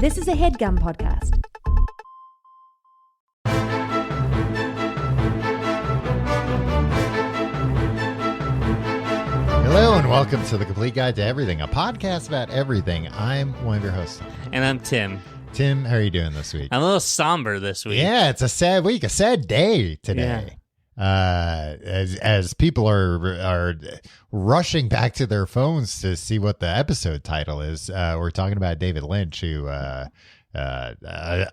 This is a HeadGum podcast. Hello and welcome to The Complete Guide to Everything, a podcast about everything. I'm one of your hosts. And I'm Tim. Tim, how are you doing this week? I'm a little somber this week. Yeah, it's a sad week, a sad day today. As people are rushing back to their phones to see what the episode title is. We're talking about David Lynch, who I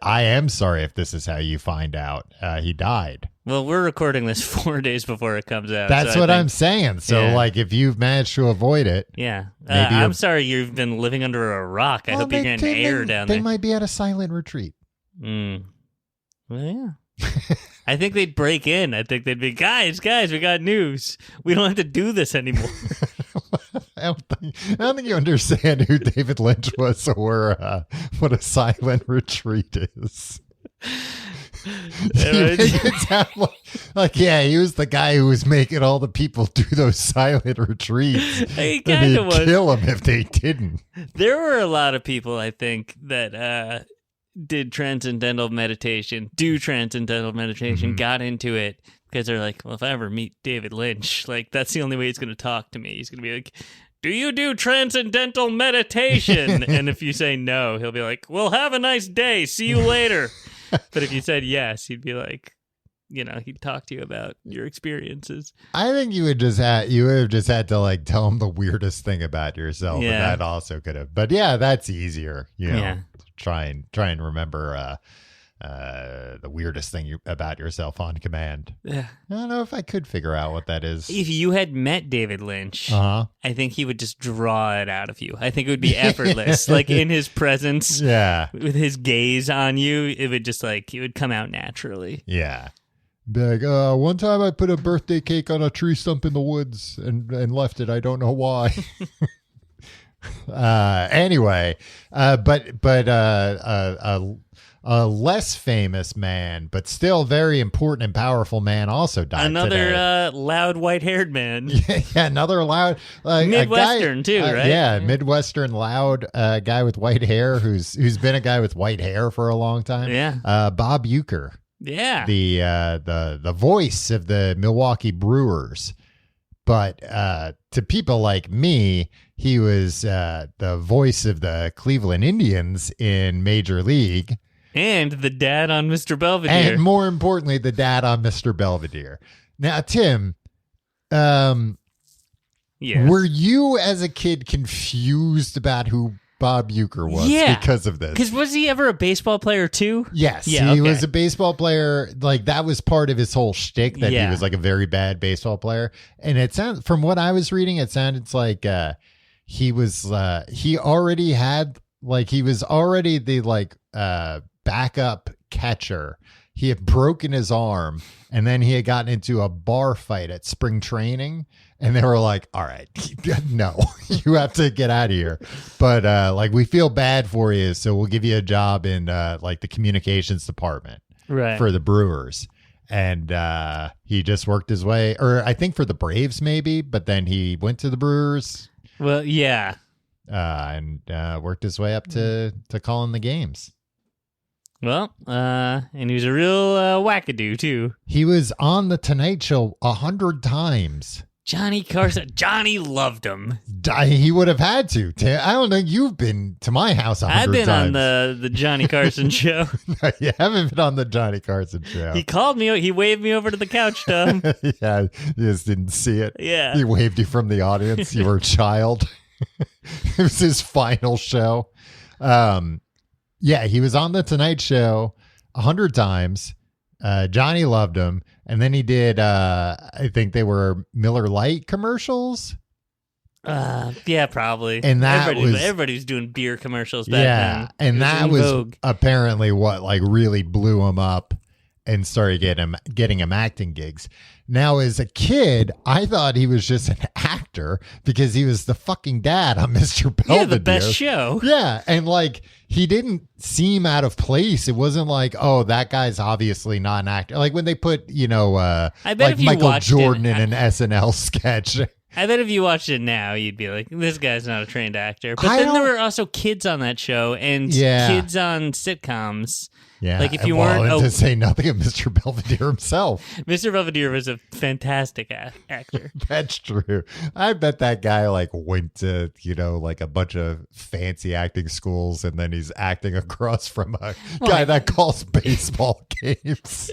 am sorry if this is how you find out he died. Well, we're recording this 4 days before it comes out. That's what I'm saying. So, like, if you've managed to avoid it. Yeah. I'm sorry you've been living under a rock. I hope you're getting air down there. They might be at a silent retreat. Well, yeah. I think they'd break in. I think they'd be, guys, we got news. We don't have to do this anymore. I don't think you understand who David Lynch was or what a silent retreat is. You make it sound like, yeah, he was the guy who was making all the people do those silent retreats. He kind of was. Kill them if they didn't. There were a lot of people, I think, that do transcendental meditation, got into it because they're like, well, if I ever meet David Lynch, like, that's the only way he's going to talk to me. He's going to be like, do you do transcendental meditation? And if you say no, he'll be like, well, have a nice day. See you later. But if you said yes, he'd be like, he'd talk to you about your experiences. I think you would have just had to like tell him the weirdest thing about yourself. Yeah. And that also could have, but yeah, that's easier. Yeah. Try and remember the weirdest thing about yourself on command. Yeah. I don't know if I could figure out what that is. If you had met David Lynch, I think he would just draw it out of you. I think it would be effortless. Like in his presence, with his gaze on you, it would just it would come out naturally. Yeah. Be like, one time I put a birthday cake on a tree stump in the woods and left it. I don't know why. Anyway, a less famous man, but still very important and powerful man also died Another today. Loud white-haired man. Yeah, another loud Midwestern too, right? Yeah, Midwestern loud guy with white hair who's been a guy with white hair for a long time. Yeah, Bob Uecker. Yeah, the voice of the Milwaukee Brewers. But to people like me, he was the voice of the Cleveland Indians in Major League. And the dad on Mr. Belvedere. And more importantly, the dad on Mr. Belvedere. Now, Tim, yes. Were you as a kid confused about who Bob Uecker was because of this? Because was he ever a baseball player too? Yes, he was a baseball player. Like that was part of his whole shtick that he was like a very bad baseball player. And it sounds, from what I was reading, it sounded like he was already the backup catcher. He had broken his arm, and then he had gotten into a bar fight at spring training, and they were like, all right, no, you have to get out of here. But we feel bad for you, so we'll give you a job in the communications department for the Brewers. And he just worked his way, or I think for the Braves maybe, but then he went to the Brewers. Well, yeah. And worked his way up to calling the games. Well, and he was a real wackadoo, too. He was on The Tonight Show 100 times. Johnny Carson. Johnny loved him. He would have had to. I don't know. You've been to my house 100 times. I've been on the Johnny Carson show. No, you haven't been on the Johnny Carson show. He called me. He waved me over to the couch, Tom. Yeah, you just didn't see it. Yeah. He waved you from the audience. You were a child. It was his final show. Yeah, he was on The Tonight Show 100 times. Johnny loved him. And then he did, I think they were Miller Lite commercials. Yeah, probably. And everybody was doing beer commercials back then. Yeah, and that was apparently what really blew him up and started getting him acting gigs. Now, as a kid, I thought he was just an actor because he was the fucking dad on Mr. Belvedere. Yeah, the best show. Yeah, and he didn't seem out of place. It wasn't like, oh, that guy's obviously not an actor. Like when they put, I bet like if you Michael watched Jordan in an SNL sketch. I bet if you watched it now, you'd be like, this guy's not a trained actor. But I then there don't- were also kids on that show and Yeah. kids on sitcoms. Yeah. Like if you well, weren't and to say nothing of Mr. Belvedere himself. Mr. Belvedere was a fantastic actor. That's true. I bet that guy like went to, like a bunch of fancy acting schools and then he's acting across from a guy that calls baseball games.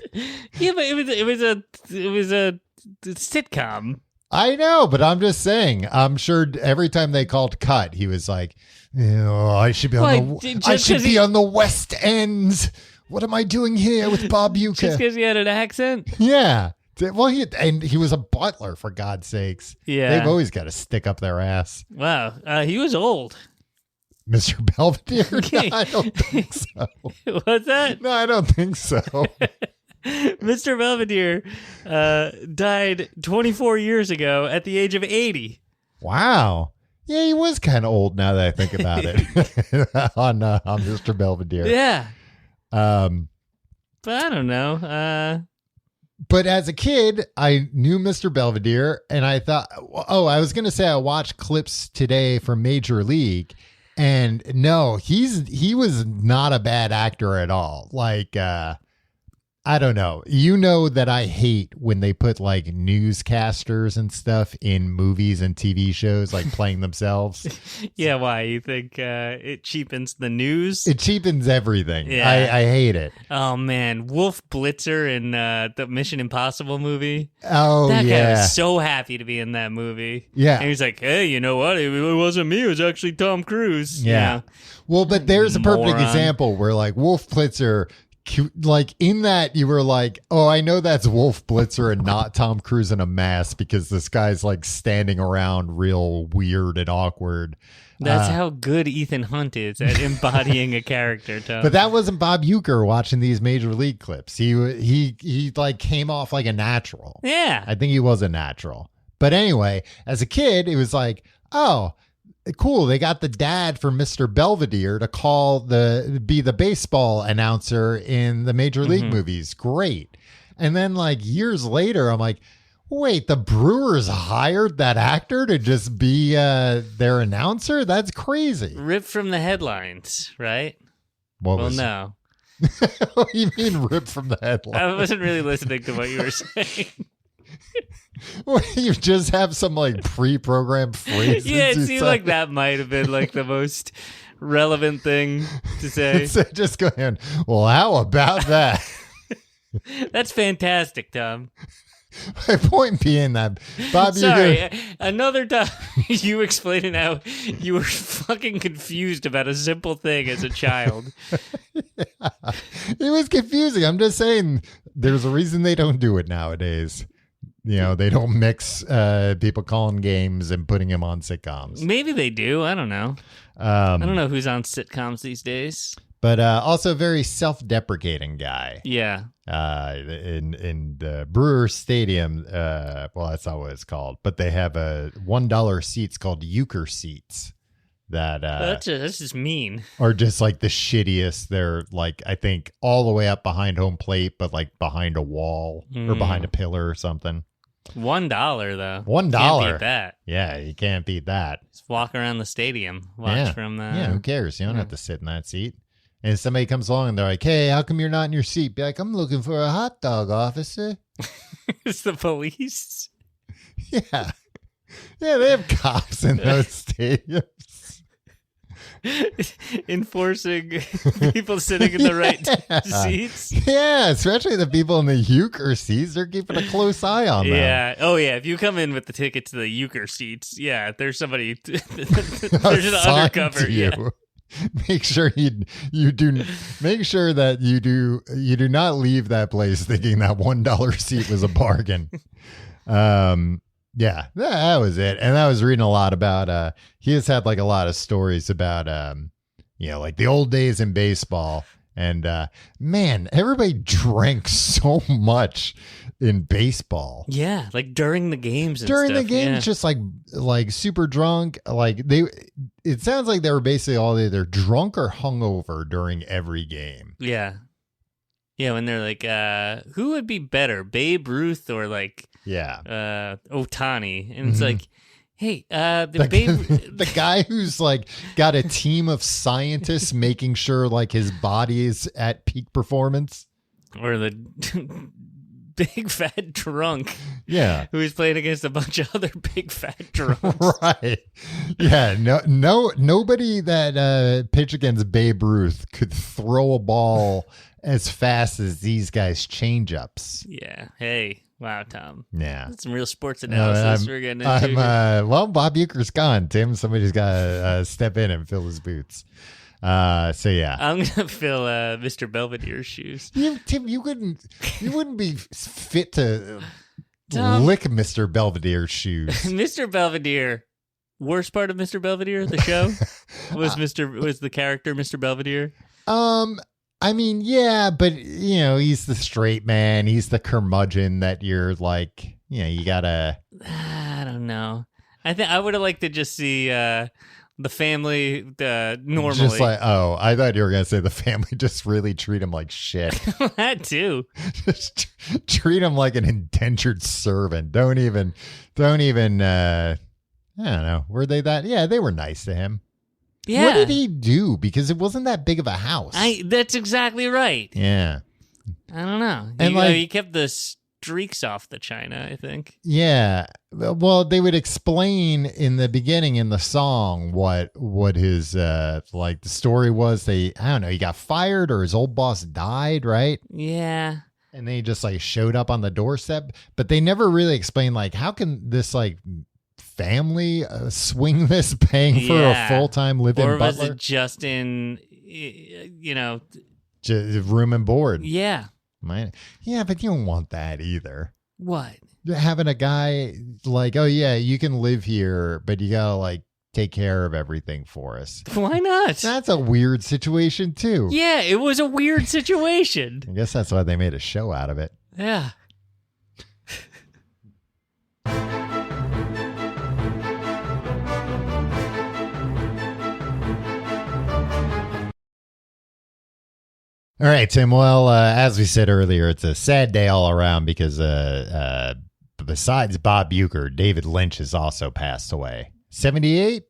Yeah, but it was a sitcom. I know, but I'm just saying, I'm sure every time they called cut, he was like, I should be on the West End. What am I doing here with Bob Uecker? Just because he had an accent? Yeah. Well, he was a butler, for God's sakes. Yeah. They've always got to stick up their ass. Wow. He was old. Mr. Belvedere? No, I don't think so. What's that? No, I don't think so. Mr. Belvedere died 24 years ago at the age of 80. Wow. Yeah, he was kind of old now that I think about it on Mr. Belvedere. Yeah. But I don't know. But as a kid, I knew Mr. Belvedere, and I thought, I was going to say I watched clips today from Major League, and no, he was not a bad actor at all. Like, I don't know. You know that I hate when they put like newscasters and stuff in movies and TV shows, like playing themselves. Yeah, why? You think it cheapens the news? It cheapens everything. Yeah. I hate it. Oh, man. Wolf Blitzer in the Mission Impossible movie. Oh, that yeah. guy was so happy to be in that movie. Yeah. And he's like, hey, you know what? It wasn't me. It was actually Tom Cruise. Yeah. Well, but there's a perfect Moron. example where like Wolf Blitzer, like in that you were like, oh, I know that's Wolf Blitzer and not Tom Cruise in a mask because this guy's like standing around real weird and awkward. That's how good Ethan Hunt is at embodying a character, Tom. But that wasn't Bob Uecker watching these Major League clips. He like came off like a natural. Yeah. I think he was a natural. But anyway, as a kid, it was like, oh, cool. They got the dad for Mr. Belvedere to be the baseball announcer in the Major League movies. Great. And then like years later, I'm like, wait, the Brewers hired that actor to just be their announcer? That's crazy. Ripped from the headlines, right? What No. What do you mean ripped from the headline? I wasn't really listening to what you were saying. You just have some like pre-programmed phrases. Yeah, it you seemed say. like that might have been like the most relevant thing to say. So just go ahead. Well, how about that? That's fantastic, Tom. My point being that Bob Sorry, Uecker, another time you explaining how you were fucking confused about a simple thing as a child. it was confusing. I'm just saying there's a reason they don't do it nowadays. They don't mix people calling games and putting them on sitcoms. Maybe they do. I don't know. I don't know who's on sitcoms these days. But also a very self-deprecating guy. Yeah. In the Brewer Stadium, well, that's not what it's called, but they have $1 seats called Uecker seats that That's just mean. are just like the shittiest. They're like, I think all the way up behind home plate, but like behind a wall or behind a pillar or something. $1 though. $1. Can't beat that. Yeah, you can't beat that. Just walk around the stadium. Watch from the. Yeah, who cares? You don't have to sit in that seat. And if somebody comes along and they're like, hey, how come you're not in your seat? Be like, I'm looking for a hot dog, officer. It's the police. Yeah. Yeah, they have cops in those stadiums. Enforcing people sitting in the right seats. Yeah, especially the people in the Uecker seats. They're keeping a close eye on them. Yeah. Oh, yeah. If you come in with the ticket to the Uecker seats, yeah, there's somebody. There's an Assigned undercover. to you. Yeah. Make sure you do. Make sure that you do not leave that place thinking that $1 seat was a bargain. Yeah, that was it. And I was reading a lot about, he has had like a lot of stories about, like the old days in baseball. And man, everybody drank so much in baseball. Yeah, like during the games and During stuff. the games, yeah. just like super drunk. Like it sounds like they were basically all either drunk or hungover during every game. Yeah. Yeah, when they're like, who would be better, Babe Ruth or like Yeah. Otani? And it's like, Hey, The guy who's like got a team of scientists making sure like his body is at peak performance. or the big fat drunk. Yeah. Who was playing against a bunch of other big fat drunks. Right. Yeah. Nobody that pitched against Babe Ruth could throw a ball as fast as these guys change ups. Yeah. Hey. Wow, Tom. Yeah. That's some real sports analysis we're getting into. Well, Bob Uecker's gone, Tim. Somebody's got to step in and fill his boots. So yeah, I'm gonna fill Mr. Belvedere's shoes. Tim, you wouldn't be fit to Tom, lick Mr. Belvedere's shoes. Mr. Belvedere. Worst part of Mr. Belvedere, the show, was the character Mr. Belvedere. I mean, yeah, but he's the straight man. He's the curmudgeon that you're like, you gotta. I don't know. I think I would have liked to just see the family normally. Just like, oh, I thought you were gonna say the family just really treat him like shit. That too. Just treat him like an indentured servant. Don't even. I don't know. Were they that? Yeah, they were nice to him. Yeah. What did he do? Because it wasn't that big of a house. That's exactly right. Yeah. I don't know. And he kept the streaks off the china, I think. Yeah. Well, they would explain in the beginning in the song what his the story was. I don't know, he got fired or his old boss died, right? Yeah. And they just showed up on the doorstep, but they never really explained how can this family swing this paying for a full-time live-in butler? Or was butler? it just in just room and board? Yeah. Yeah, but you don't want that either. What? Having a guy oh yeah, you can live here, but you gotta take care of everything for us. Why not? That's a weird situation too. Yeah, it was a weird situation. I guess that's why they made a show out of it. Yeah. All right, Tim. Well, as we said earlier, it's a sad day all around because besides Bob Uecker, David Lynch has also passed away. 78?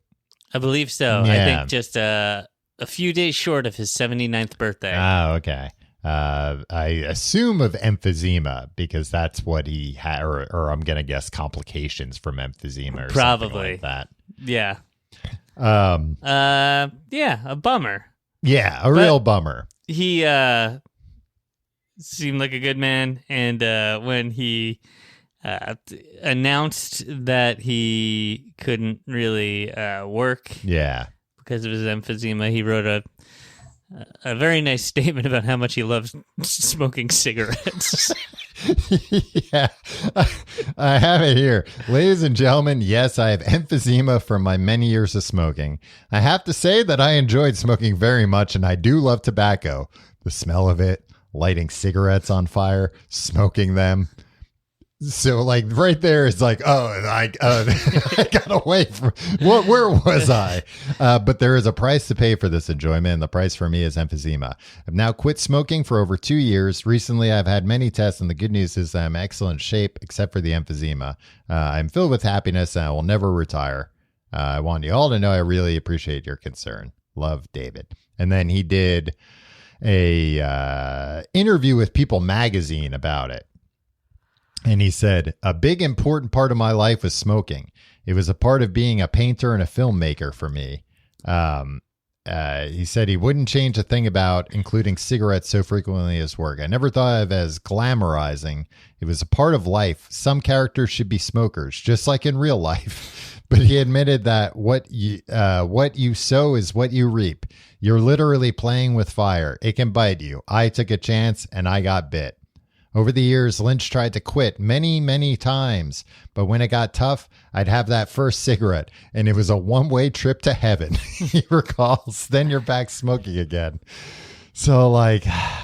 I believe so. Yeah. I think just a few days short of his 79th birthday. Oh, okay. I assume of emphysema because that's what he had, or I'm going to guess complications from emphysema or Probably. something like that. Yeah. Yeah, a bummer. Yeah, real bummer. He seemed like a good man, and when he announced that he couldn't really work because of his emphysema, he wrote a very nice statement about how much he loves smoking cigarettes. Yeah, I have it here. Ladies and gentlemen, yes, I have emphysema from my many years of smoking. I have to say that I enjoyed smoking very much, and I do love tobacco. The smell of it, lighting cigarettes on fire, smoking them. So right there is I got away from where was I? But there is a price to pay for this enjoyment, and the price for me is emphysema. I've now quit smoking for over 2 years. Recently, I've had many tests, and the good news is that I'm in excellent shape, except for the emphysema. I'm filled with happiness, and I will never retire. I want you all to know I really appreciate your concern. Love, David. And then he did a interview with People Magazine about it. And he said, a big important part of my life was smoking. It was a part of being a painter and a filmmaker for me. He said he wouldn't change a thing about including cigarettes so frequently in his work. I never thought of it as glamorizing. It was a part of life. Some characters should be smokers, just like in real life. But he admitted that what you sow is what you reap. You're literally playing with fire. It can bite you. I took a chance and I got bit. Over the years, Lynch tried to quit many, many times, but when it got tough, I'd have that first cigarette, and it was a one-way trip to heaven. He recalls. Then you're back smoking again. So,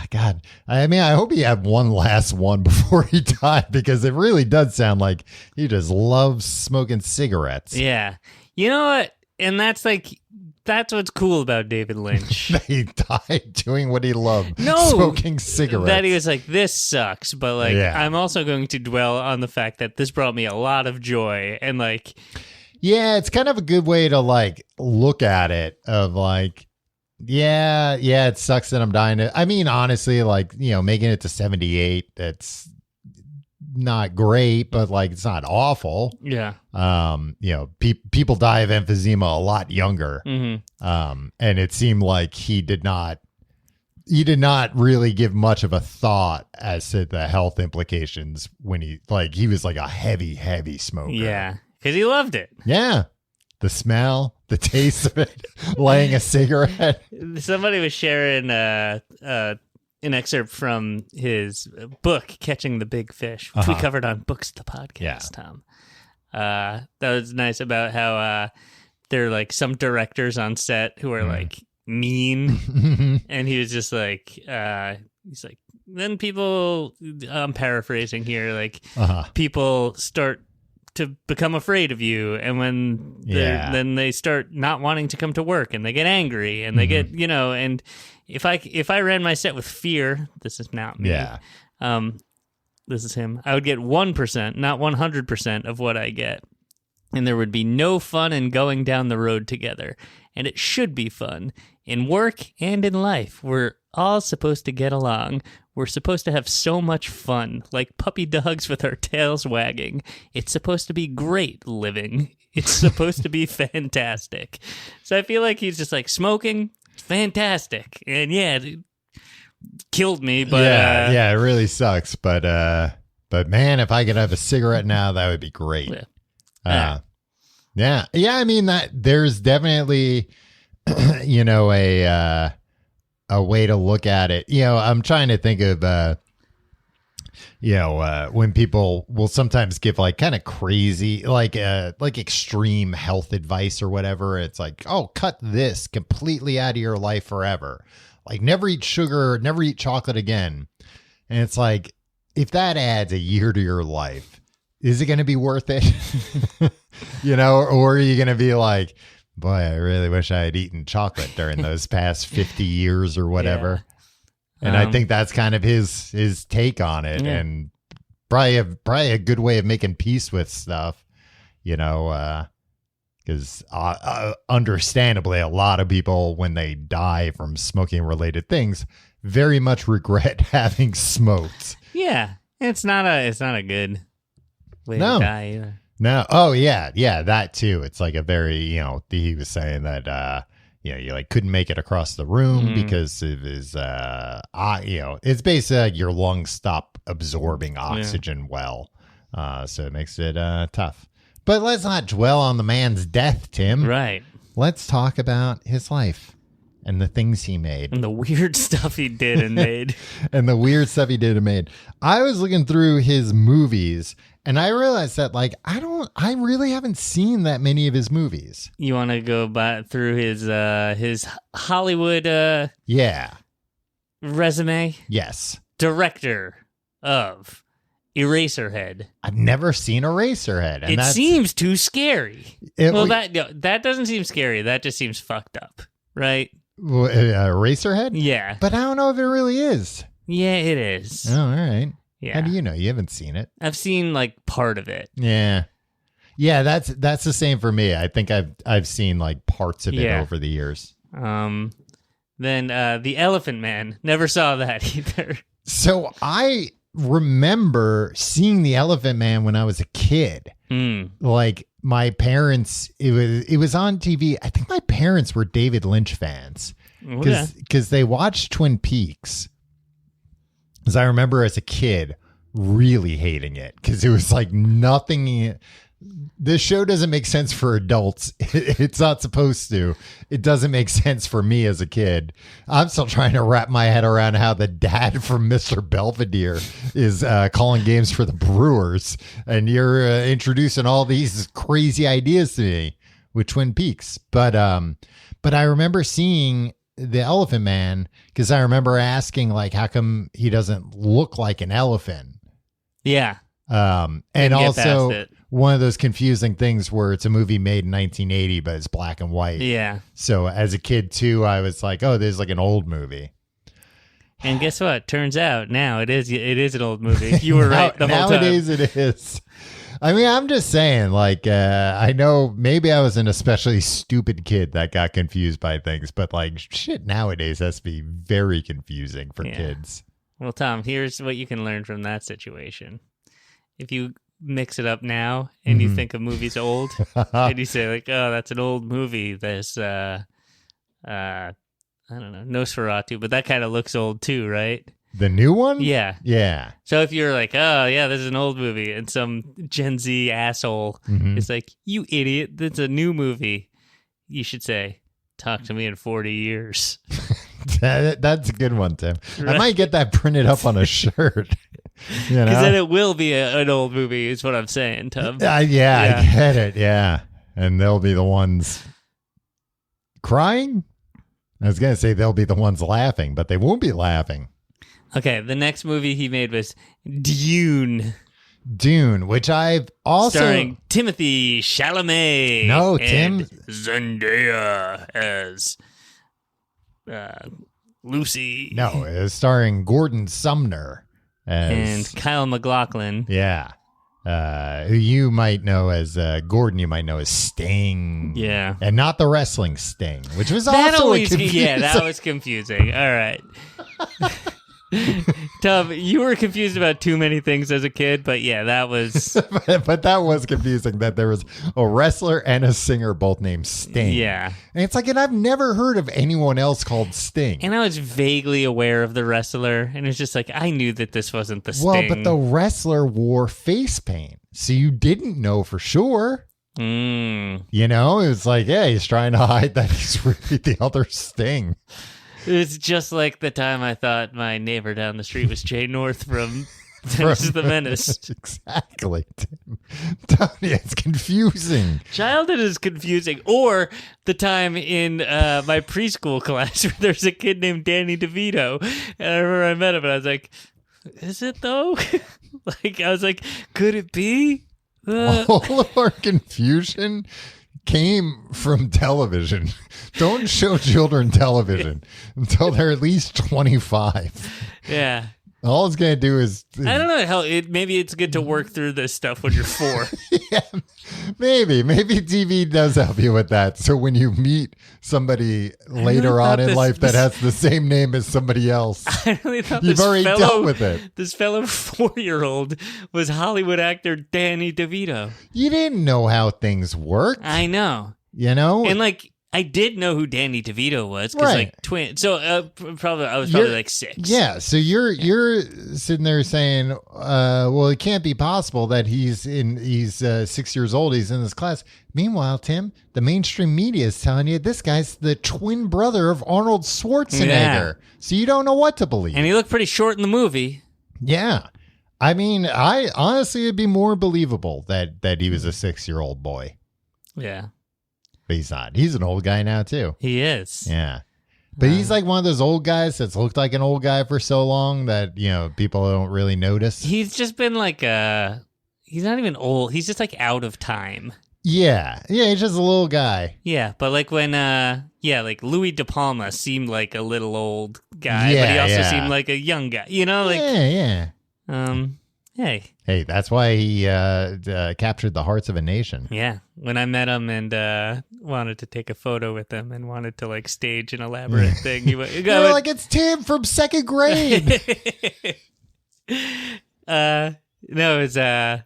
God, I mean, I hope he had one last one before he died, because it really does sound like he just loves smoking cigarettes. Yeah. You know what? And that's what's cool about David Lynch. He died doing what he loved. No, smoking cigarettes. That he was this sucks, but Yeah. I'm also going to dwell on the fact that this brought me a lot of joy, and Yeah, it's kind of a good way to like look at it of like, yeah, it sucks that I'm dying. I mean, honestly, like, making it to 78, that's not great, but like, it's not awful. Yeah. People die of emphysema a lot younger. Mm-hmm. And it seemed like he did not really give much of a thought as to the health implications when he was like a heavy smoker. Yeah. Because he loved it. Yeah. The smell, the taste of it, laying a cigarette. Somebody was sharing an excerpt from his book, Catching the Big Fish, which we covered on Books the Podcast, Tom. That was nice about how there are like some directors on set who are like mean. And he was just like, he's like, then people, I'm paraphrasing here, like people start to become afraid of you, and when then they start not wanting to come to work, and they get angry, and they get and if I ran my set with fear, this is not me. This is him. I would get 1%, not 100% of what I get, and there would be no fun in going down the road together. And it should be fun in work and in life. We're all supposed to get along. We're supposed to have so much fun, like puppy dogs with our tails wagging. It's supposed to be great living. It's supposed to be fantastic. So I feel like he's just like, smoking, it's fantastic. And it killed me. But it really sucks. But man, if I could have a cigarette now, that would be great. Yeah. I mean, that there's definitely, a way to look at it. I'm trying to think of, when people will sometimes give like kind of crazy, like extreme health advice or whatever. It's like, oh, cut this completely out of your life forever. Like never eat sugar, never eat chocolate again. And it's like, if that adds a year to your life, is it going to be worth it? Or are you going to be like, boy, I really wish I had eaten chocolate during those past 50 years or whatever. Yeah. And I think that's kind of his take on it. Yeah. And probably a good way of making peace with stuff, because understandably, a lot of people, when they die from smoking related things, very much regret having smoked. Yeah. It's not a good way to die either. No. Oh yeah. That too. It's like a very, he was saying that, you like couldn't make it across the room because of his, it's basically like your lungs stop absorbing oxygen well. So it makes it tough. But let's not dwell on the man's death, Tim. Right. Let's talk about his life and the things he made. And the weird stuff he did and made. I was looking through his movies, and I realized that, like, I really haven't seen that many of his movies. You want to go through his Hollywood resume? Yes. Director of Eraserhead. I've never seen Eraserhead. And it seems too scary. That doesn't seem scary. That just seems fucked up, right? Eraserhead? Yeah. But I don't know if it really is. Yeah, it is. Oh, all right. Yeah. How do you know? You haven't seen it. I've seen like part of it. Yeah. Yeah, that's the same for me. I think I've seen like parts of it over the years. Then The Elephant Man. Never saw that either. So I remember seeing The Elephant Man when I was a kid. Like my parents, it was on TV. I think my parents were David Lynch fans because they watched Twin Peaks. Because I remember as a kid really hating it because it was like nothing. This show doesn't make sense for adults. It's not supposed to. It doesn't make sense for me as a kid. I'm still trying to wrap my head around how the dad from Mr. Belvedere is calling games for the Brewers. And you're introducing all these crazy ideas to me with Twin Peaks. But I remember seeing The Elephant Man because I remember asking, like, how come he doesn't look like an elephant? Yeah. And also one of those confusing things where it's a movie made in 1980, but it's black and white. Yeah. So as a kid too, I was like, oh, this is like an old movie. And guess what? Turns out now it is an old movie. You were right the whole time. Nowadays it is. I mean, I'm just saying, like, I know maybe I was an especially stupid kid that got confused by things, but like shit nowadays has to be very confusing for kids. Well, Tom, here's what you can learn from that situation. If you mix it up now and you think a movie's old and you say like, oh, that's an old movie. There's, I don't know, Nosferatu, but that kind of looks old too, right? The new one? Yeah. Yeah. So if you're like, oh, yeah, this is an old movie, and some Gen Z asshole is like, you idiot, that's a new movie, you should say, talk to me in 40 years. That's a good one, Tim. Right? I might get that printed up on a shirt. Because then it will be an old movie, is what I'm saying, Tom. I get it, yeah. And they'll be the ones crying? I was going to say they'll be the ones laughing, but they won't be laughing. Okay, the next movie he made was Dune. Dune, which I've also... Starring Timothy Chalamet. No, and Zendaya as Lucy. No, it's starring Gordon Sumner. And Kyle MacLachlan. Yeah. Who you might know as Gordon, you might know as Sting. Yeah. And not the wrestling Sting, which was also confusing. Yeah, that was confusing. All right. Tom, you were confused about too many things as a kid, but yeah, that was... but that was confusing that there was a wrestler and a singer both named Sting. Yeah. And it's like, and I've never heard of anyone else called Sting. And I was vaguely aware of the wrestler, and it's just like, I knew that this wasn't the Sting. Well, but the wrestler wore face paint, so you didn't know for sure. You know, it was like, yeah, he's trying to hide that he's really the other Sting. It's just like the time I thought my neighbor down the street was Jay North from Dennis the Menace. Exactly. Tony, it's confusing. Childhood is confusing. Or the time in my preschool class where there's a kid named Danny DeVito. And I remember I met him and I was like, is it though? Like, I was like, could it be? All of our confusion came from television. Don't show children television until they're at least 25. Yeah. All it's going to do is... I don't know. Maybe it's good to work through this stuff when you're 4. Yeah, maybe TV does help you with that. So when you meet somebody later on in life that has the same name as somebody else, I really thought you've already dealt with it. This fellow 4-year-old was Hollywood actor Danny DeVito. You didn't know how things worked. I know. You know? And like, I did know who Danny DeVito was because like twin. So I was probably like 6. Yeah. So you're sitting there saying, well, it can't be possible that he's 6 years old. He's in this class. Meanwhile, Tim, the mainstream media is telling you this guy's the twin brother of Arnold Schwarzenegger. Yeah. So you don't know what to believe. And he looked pretty short in the movie. Yeah. I mean, I honestly, it'd be more believable that he was a 6-year-old boy. Yeah. But he's not. He's an old guy now, too. He is. Yeah. But he's like one of those old guys that's looked like an old guy for so long that, you know, people don't really notice. He's just been like he's not even old. He's just like out of time. Yeah. Yeah, he's just a little guy. Yeah, but like when, like Louis De Palma seemed like a little old guy, but he also seemed like a young guy. You know, like... Yeah. Hey, that's why he captured the hearts of a nation. Yeah, when I met him and wanted to take a photo with him and wanted to like stage an elaborate thing, he went, "You're like, it's Tim from 2nd grade." No, it was I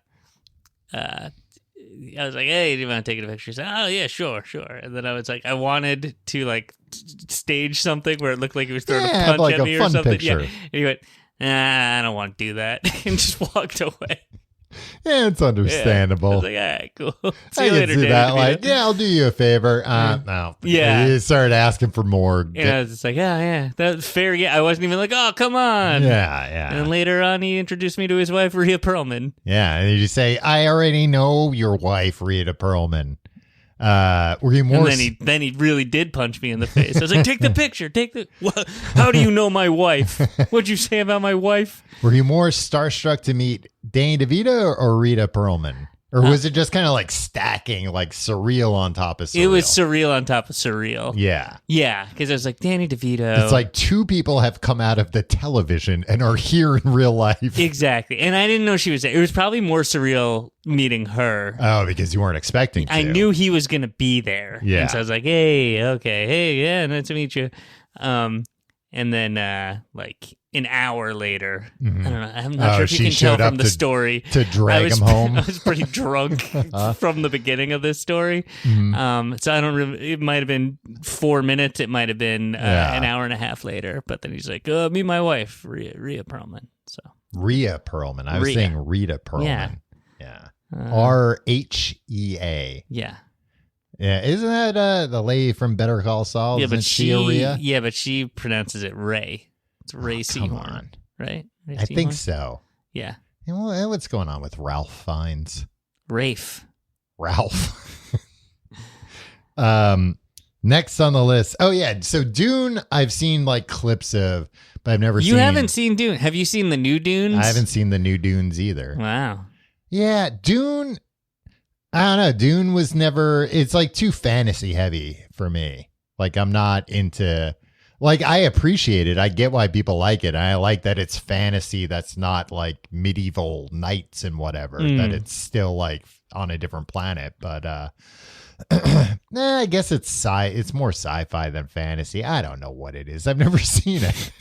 was like, "Hey, do you want to take a picture?" He said, "Oh yeah, sure." And then I was like, I wanted to like stage something where it looked like he was throwing a punch like at me or something. Picture. Yeah, and he went, I don't want to do that, and just walked away. Yeah, it's understandable. Yeah. I was like, all right, cool. See you later, see that. Like, I'll do you a favor. No. Yeah. He started asking for more. And I was just like, yeah, that's fair. Yeah, I wasn't even like, oh, come on. Yeah. And then later on, he introduced me to his wife, Rhea Perlman. Yeah, and you say, I already know your wife, Rhea Perlman. Were you more? And then he really did punch me in the face. I was like, take the picture. How do you know my wife? What'd you say about my wife? Were you more starstruck to meet Danny DeVito or Rita Perlman? Or was it just kind of like stacking, like surreal on top of surreal? It was surreal on top of surreal. Yeah. Yeah, because I was like, Danny DeVito. It's like two people have come out of the television and are here in real life. Exactly. And I didn't know she was there. It was probably more surreal meeting her. Oh, because you weren't expecting to. I knew he was going to be there. Yeah. And so I was like, hey, okay. Hey, yeah, nice to meet you. And then, like, an hour later, I don't know. I'm not sure if you can tell from the story. To drag him home. I was pretty drunk from the beginning of this story. So I don't really, it might have been 4 minutes. It might have been an hour and a half later. But then he's like, meet my wife, Rhea Perlman. So Rhea Perlman. I was saying Rita Perlman. Yeah. RHEA. Yeah. Yeah, isn't that the lady from Better Call Saul? Yeah, but she pronounces it Ray. It's Ray Seahorn, on. Right? Ray I Seahorn? think so. Yeah. And what's going on with Ralph Fiennes? Ralph. Next on the list. Oh yeah, so Dune. I've seen like clips of, but I've never seen. You haven't seen Dune? Have you seen the new Dunes? I haven't seen the new Dunes either. Wow. Yeah, Dune. I don't know. Dune was never, it's like too fantasy heavy for me. Like I'm not into, like I appreciate it. I get why people like it. I like that it's fantasy that's not like medieval knights and whatever, that it's still like on a different planet. But I guess it's more sci-fi than fantasy. I don't know what it is. I've never seen it.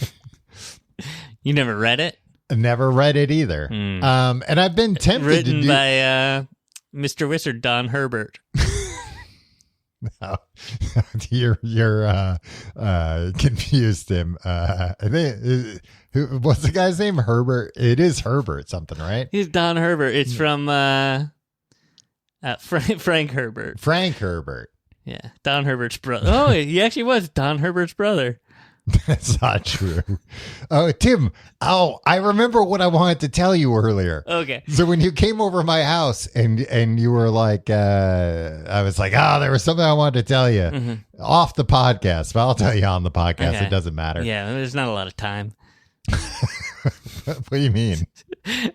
You never read it? I never read it either. And I've been tempted to do. Written by Mr. Wizard Don Herbert. No, you're confused him. I think what's the guy's name? Herbert. It is Herbert something, right? He's Don Herbert. It's from Frank Herbert. Frank Herbert. Yeah, Don Herbert's brother. Oh, he actually was Don Herbert's brother. That's not true. Oh, Tim. Oh, I remember what I wanted to tell you earlier. Okay. So when you came over to my house and you were like, I was like, there was something I wanted to tell you off the podcast, but I'll tell you on the podcast. Okay. It doesn't matter. Yeah, there's not a lot of time. What do you mean?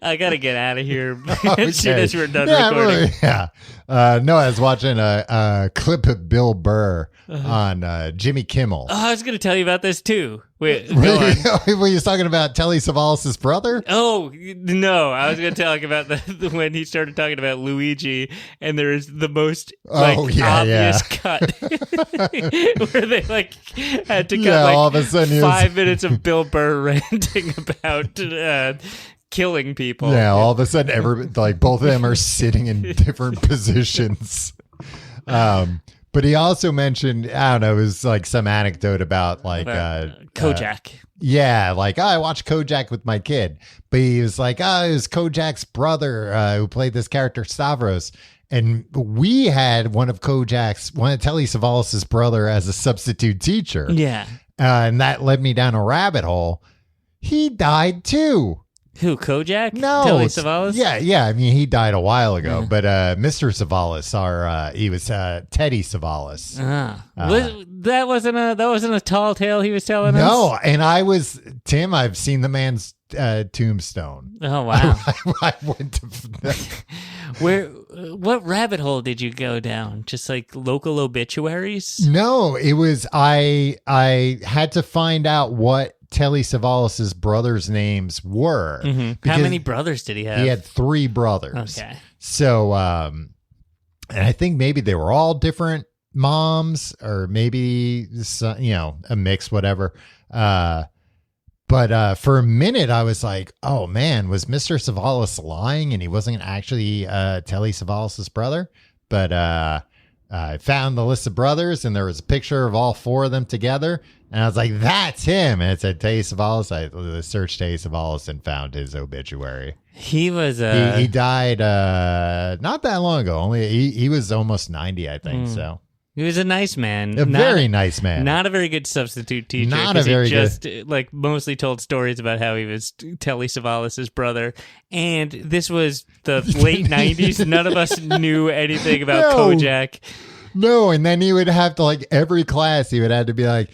I got to get out of here as soon as we're done recording. Really, yeah. No, I was watching a clip of Bill Burr on Jimmy Kimmel. Oh, I was going to tell you about this too. Wait, were you talking about Telly Savalas' brother? Oh, no. I was going to talk about when he started talking about Luigi, and there is the most obvious cut where they had to cut all of a sudden 5 minutes of Bill Burr ranting about killing people. Yeah, all of a sudden, both of them are sitting in different positions. But he also mentioned, I don't know, it was like some anecdote about Kojak. I watched Kojak with my kid. But he was like, it was Kojak's brother who played this character, Stavros. And we had one of Telly Savalas' brother as a substitute teacher. Yeah. And that led me down a rabbit hole. He died too. Who, Kojak? No. Telly Savalas? Yeah. I mean, he died a while ago, but Mr. Savalas, he was Teddy Savalas. That wasn't a tall tale he was telling us? No, and Tim, I've seen the man's tombstone. Oh, wow. I went to what rabbit hole did you go down? Just like local obituaries? No, it was, I had to find out what Telly Savalas' brothers' names were. How many brothers did he have? He had 3 brothers. Okay. So, and I think maybe they were all different moms, or maybe a mix, whatever. But for a minute, I was like, "Oh man, was Mr. Savalas lying, and he wasn't actually Telly Savalas' brother?" But I found the list of brothers, and there was a picture of all 4 of them together. And I was like, that's him. And it said Telly Savalas. I searched Telly Savalas and found his obituary. He was he died not that long ago. He was almost 90, I think. So he was a nice man. Very nice man. Not a very good substitute teacher. Not a very good. Mostly told stories about how he was Telly Savalas' brother. And this was the late 90s. None of us knew anything about Kojak. No, and then he would have to, every class, he would have to be like,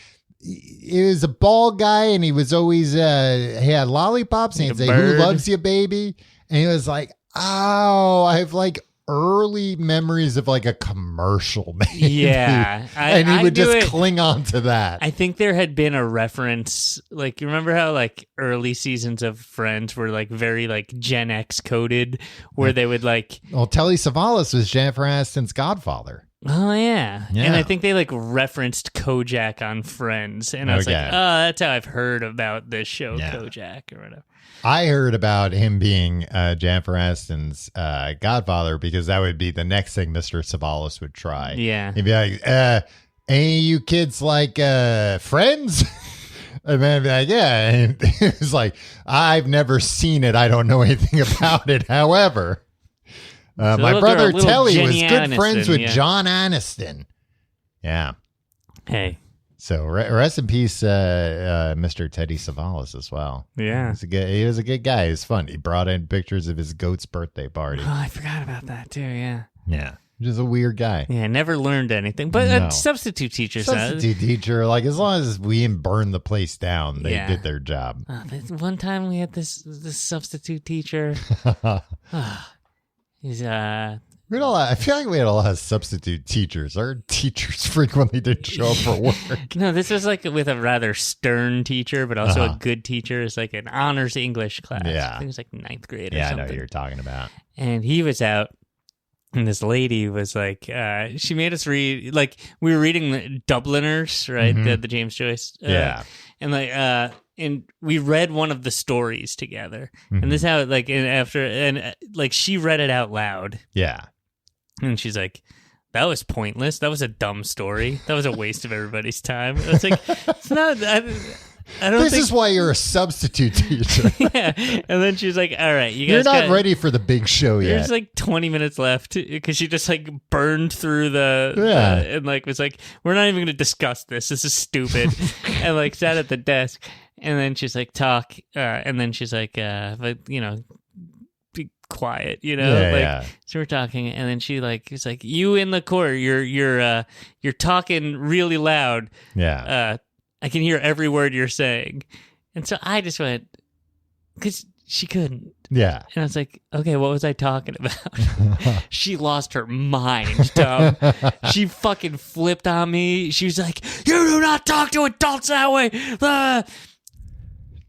he was a bald guy, and he was always, he had lollipops, and he'd say, "Who loves you, baby?" And he was like, "Oh, I've early memories of like a commercial, maybe. Yeah. And he would do just it. cling on to that. I think there had been a reference, like, you remember how like early seasons of Friends were like very like Gen X coded, where they would like, Well, Telly Savalas was Jennifer Aniston's godfather. oh yeah. Yeah. And I think they like referenced Kojak on Friends, and I was like, Okay. oh, that's how I've heard about this show, Yeah. Kojak or whatever. I heard about him being Jennifer Aniston's godfather because that would be the next thing Mr. Savalas would try. Yeah. He'd be like, any of you kids like Friends? And then be like, yeah. And it was like, I've never seen it. I don't know anything about it. However, my brother little Telly was Jenny good friends Aniston, with yeah. John Aniston. Yeah. Hey. So rest in peace, Mr. Teddy Savalas as well. Yeah. He was a good guy. He was fun. He brought in pictures of his goat's birthday party. Oh, I forgot about that too. Yeah. Yeah. Just a weird guy. Yeah. Never learned anything, but No. a substitute teacher. Substitute teacher, like as long as we didn't burn the place down, they Yeah. did their job. One time we had this substitute teacher. He's We had a lot, I feel like we had a lot of substitute teachers. Our teachers frequently didn't show up for work. no, this was like with a rather stern teacher, but also Uh-huh. a good teacher. It's like an honors English class. Yeah. I think it was like ninth grade or Yeah, I know something. what you're talking about. And he was out, and this lady was like, she made us read, like, we were reading the Dubliners, right? Mhm. The James Joyce. Yeah. And like, and we read one of the stories together. Mhm. And this is how, like, like, she read it out loud. Yeah. And she's like, that was pointless. That was a dumb story. That was a waste of everybody's time. It's like, it's not, I don't This think. is why you're a substitute teacher. Yeah. And then she's like, all right, you You're guys not got, ready for the big show yet. there's like 20 minutes left because she just like burned through Yeah. and like was like, we're not even going to discuss this. This is stupid. And like sat at the desk. And then she's like, talk. And then she's like, but you know, be quiet, you know, Yeah, like, yeah. so we're talking, and then she like is like, you in the corner, you're talking really loud. Yeah. I can hear every word you're saying. And so I just went, because she couldn't. Yeah. And I was like, okay, what was I talking about? She lost her mind, Tom. She fucking flipped on me. She was like, you do not talk to adults that way.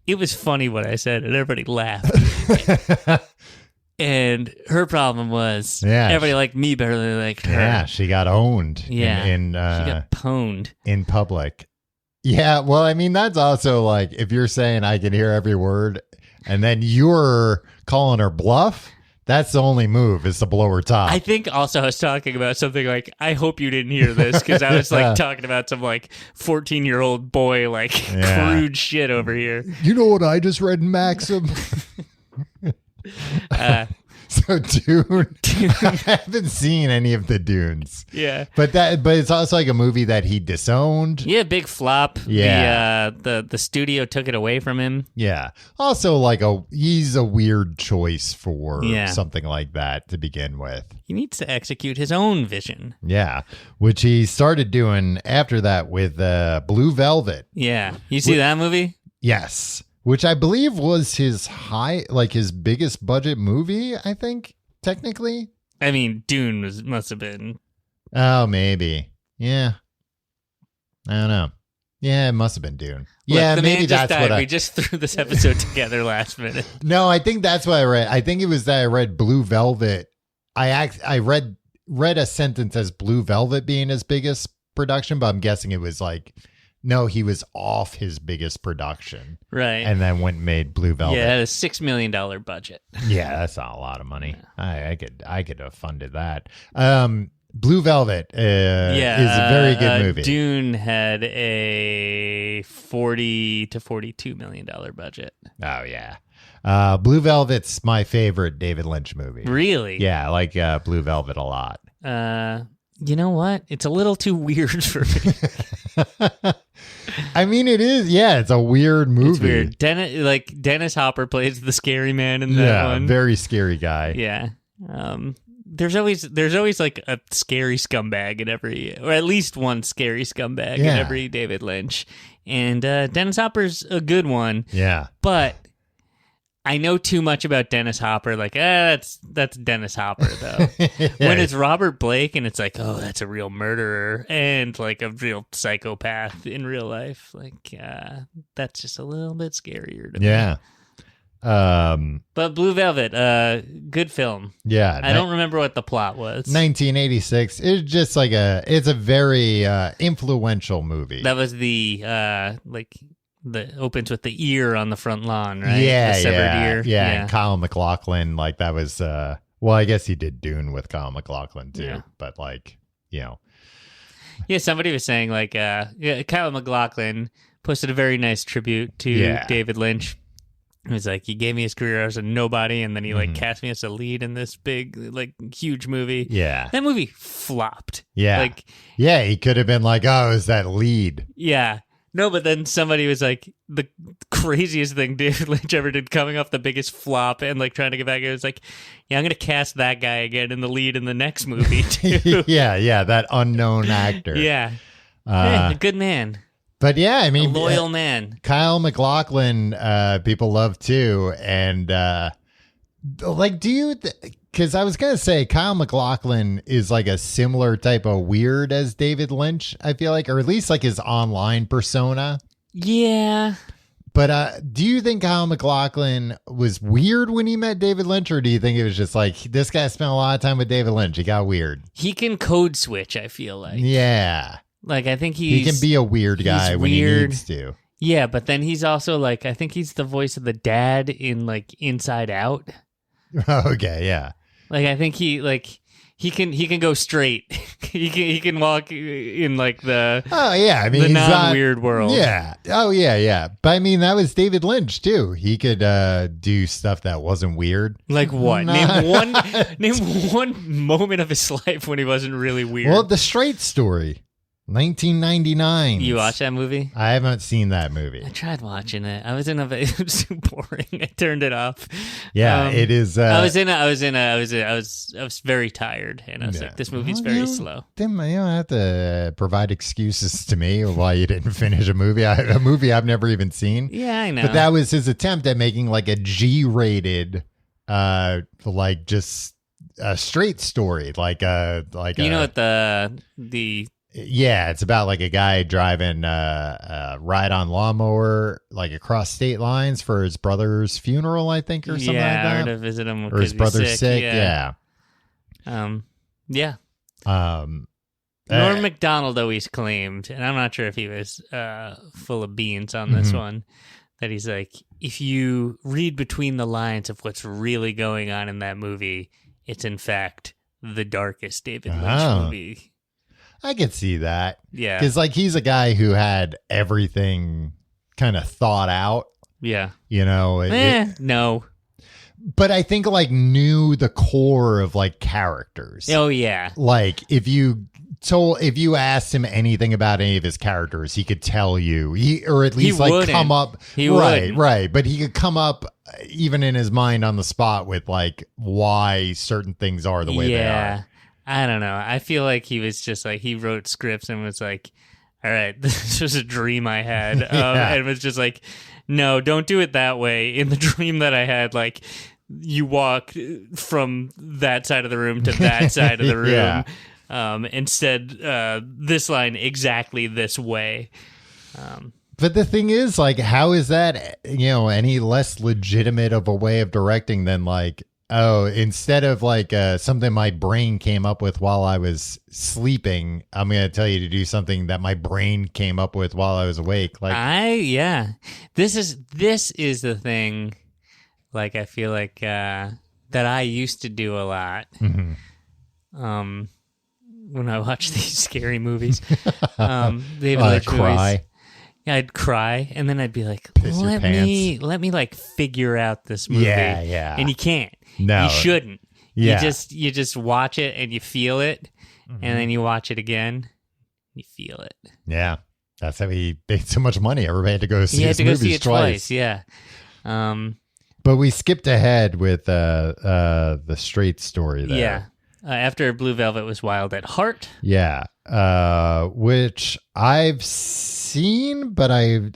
It was funny what I said, and everybody laughed. And her problem was, Yeah, everybody liked me better than they liked her. Yeah, she got owned Yeah. in She got pwned. in public. Yeah, well, I mean, that's also like if you're saying I can hear every word and then you're calling her bluff, that's the only move is to blow her top. I think also I was talking about something like, I hope you didn't hear this, because I was like talking about some like 14-year-old boy like Yeah. crude shit over here. You know what I just read in Maxim? So Dune, I haven't seen any of the Dunes. Yeah. But it's also like a movie that he disowned. Yeah, big flop. Yeah. The studio took it away from him. Yeah. Also like he's a weird choice for Yeah. something like that to begin with. He needs to execute his own vision. Yeah. Which he started doing after that with Blue Velvet. Yeah. You see that movie? Yes. Which I believe was his his biggest budget movie, I think, technically. I mean, Dune must have been. Oh, maybe. Yeah. I don't know. Yeah, it must have been Dune. Yeah, Look, the maybe man just that's what died. We just threw this episode together last minute. No, I think that's what I read. I think it was that I read Blue Velvet. I read a sentence as Blue Velvet being his biggest production, but I'm guessing it was like, no, he was off his biggest production. Right. And then went and made Blue Velvet. Yeah, it had a $6 million budget. Yeah, that's not a lot of money. I could have funded that. Blue Velvet is a very good movie. Dune had a $40 to $42 million budget. Oh, yeah. Blue Velvet's my favorite David Lynch movie. Really? Yeah, I like Blue Velvet a lot. You know what? It's a little too weird for me. I mean, it is. Yeah, it's a weird movie. It's weird. Dennis Hopper plays the scary man in that Yeah, one. very scary guy. Yeah. There's always like a scary scumbag in every, or at least one scary scumbag in Yeah. every David Lynch. And Dennis Hopper's a good one. Yeah. But I know too much about Dennis Hopper. Like, that's Dennis Hopper though. When it's Robert Blake and it's like, oh, that's a real murderer and like a real psychopath in real life. Like, that's just a little bit scarier to me. Yeah. But Blue Velvet, good film. Yeah. I don't remember what the plot was. 1986. It's just like it's a very influential movie. That was the opens with the ear on the front lawn, right? Yeah, the severed ear. Yeah. And Kyle MacLachlan, like that was, well, I guess he did Dune with Kyle MacLachlan too, Yeah. but like, you know. Yeah, somebody was saying like, Kyle MacLachlan posted a very nice tribute to David Lynch. He was like, he gave me his career as a nobody, and then he like cast me as a lead in this big, like, huge movie. Yeah. That movie flopped. Yeah. Like, yeah, he could have been like, oh, is that lead? yeah. No, but then somebody was like, the craziest thing David Lynch ever did, coming off the biggest flop and like trying to get back. It was like, yeah, I'm going to cast that guy again in the lead in the next movie too. yeah, that unknown actor. Yeah. Hey, a good man. But yeah, I mean, A loyal man. Kyle MacLachlan, people love too. And like, do you, because I was going to say Kyle MacLachlan is like a similar type of weird as David Lynch, I feel like, or at least like his online persona. Yeah. But do you think Kyle MacLachlan was weird when he met David Lynch, or do you think it was just like, this guy spent a lot of time with David Lynch, he got weird? He can code switch, I feel like. Yeah. Like, I think he can be a weird guy when he needs to. Yeah, but then he's also like, I think he's the voice of the dad in like Inside Out. Okay, yeah. Like, I think he can go straight. he can walk in like the I mean, the he's non-weird world. Yeah. Oh yeah. But I mean, that was David Lynch too. He could do stuff that wasn't weird. Like what? Name one moment of his life when he wasn't really weird. Well, The Straight Story. 1999. You watched that movie? I haven't seen that movie. I tried watching it. I was it was too boring. I turned it off. Yeah, it is. I was very tired, and I was like, this movie's very slow. You don't have to provide excuses to me why you didn't finish a movie. A movie I've never even seen. Yeah, I know. But that was his attempt at making like a G-rated, like just a straight story, like you know what the. Yeah, it's about like a guy driving a ride-on lawnmower like across state lines for his brother's funeral, I think, or something like that. Or to visit him, or his brother's sick. Yeah. Norm Macdonald always claimed, and I'm not sure if he was full of beans on this one, that he's like, if you read between the lines of what's really going on in that movie, it's in fact the darkest David Lynch movie. I could see that. Yeah. Because, like, he's a guy who had everything kind of thought out. Yeah. You know? No. But I think, like, knew the core of, like, characters. Oh, yeah. Like, if you asked him anything about any of his characters, he could tell you. Or at least, like, come up. He would. Right. But he could come up, even in his mind on the spot, with, like, why certain things are the way they are. I don't know. I feel like he was just like, he wrote scripts and was like, all right, this was a dream I had. And was just like, no, don't do it that way. In the dream that I had, like, you walk from that side of the room to that side of the room. Instead, this line exactly this way. But the thing is, like, how is that, any less legitimate of a way of directing than, like, oh, instead of like something my brain came up with while I was sleeping, I'm going to tell you to do something that my brain came up with while I was awake. Like, this is the thing. Like, I feel like that I used to do a lot. When I watch these scary movies, David Lynch cry. Movies. Yeah, I'd cry, and then I'd be like, let me like figure out this movie. Yeah. And you can't. No. You shouldn't. Yeah. You just watch it and you feel it, and then you watch it again, you feel it. Yeah. That's how he made so much money. Everybody had to go see his movies movies see it twice. Yeah. But we skipped ahead with the Straight Story there. Yeah. After Blue Velvet was Wild at Heart. Yeah. which I've seen, but I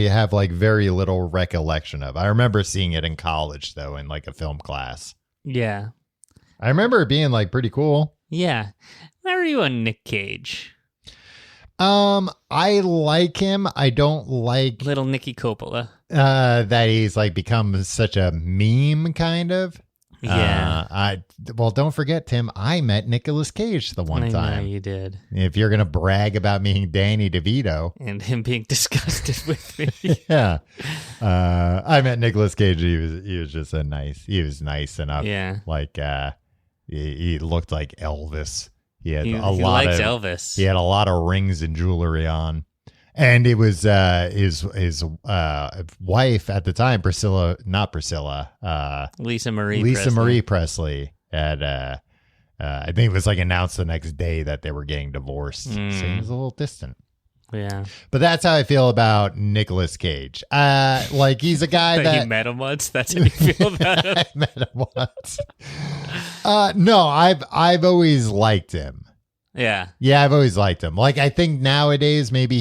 have like very little recollection of. I remember seeing it in college though, in like a film class. Yeah. I remember it being like pretty cool. Yeah. How are you on Nick Cage? I like him. I don't like Little Nicky Coppola. that he's like become such a meme kind of. Yeah. Well, don't forget, Tim, I met Nicolas Cage the one time. I know you did. If you're gonna brag about meeting Danny DeVito And him being disgusted with me. yeah. I met Nicolas Cage. He was just he was nice enough. Yeah. Like he looked like Elvis. He had He a lot likes of Elvis. He had a lot of rings and jewelry on. And it was his wife at the time, Lisa Marie Presley had I think it was like announced the next day that they were getting divorced. So it was a little distant. Yeah. But that's how I feel about Nicolas Cage. Like he's a guy that you met him once. That's how you feel about him. I met him once. No, I've always liked him. Yeah. Yeah, I've always liked him. Like I think nowadays maybe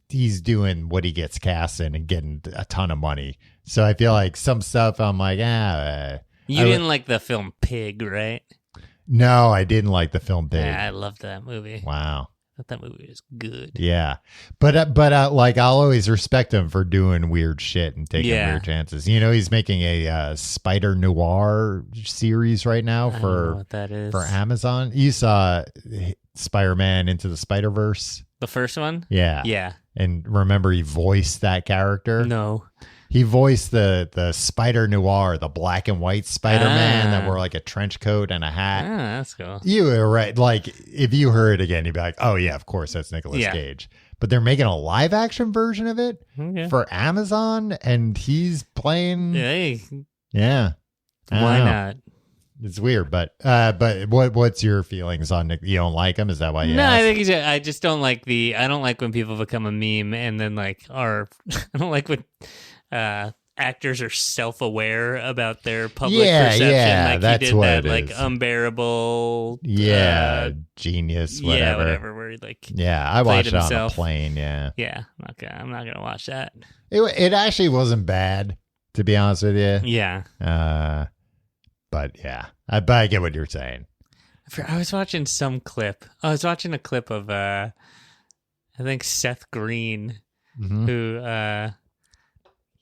he's doing what he gets cast in and getting a ton of money. So I feel like some stuff I'm like, You didn't like the film Pig, right? No, I didn't like the film Pig. Yeah, I loved that movie. Wow. I thought that movie was good. Yeah. But like I'll always respect him for doing weird shit and taking weird chances. You know, he's making a Spider Noir series right now I don't know what that is. for Amazon. You saw Spider-Man Into the Spider-Verse? The first one? Yeah. Yeah. And remember he voiced that character? No. He voiced the Spider Noir, the black and white Spider-Man that wore like a trench coat and a hat. That's cool. You were right. Like if you heard it again, you'd be like, oh yeah, of course that's Nicolas Cage. But they're making a live action version of it for Amazon and he's playing. Hey. Yeah. Why not? It's weird, but what's your feelings on Nick? You don't like him? Is that why you No, asked? I think I just don't like I don't like when people become a meme and then I don't like when actors are self-aware about their public perception. Like that's he did what that, it like is. Unbearable. Genius, whatever. Yeah, whatever. Where he I watched it on a himself. plane. Yeah, yeah. I'm not gonna watch that. It actually wasn't bad, to be honest with you. Yeah. But yeah, I get what you're saying. I was watching some clip. I was watching a clip of I think Seth Green, who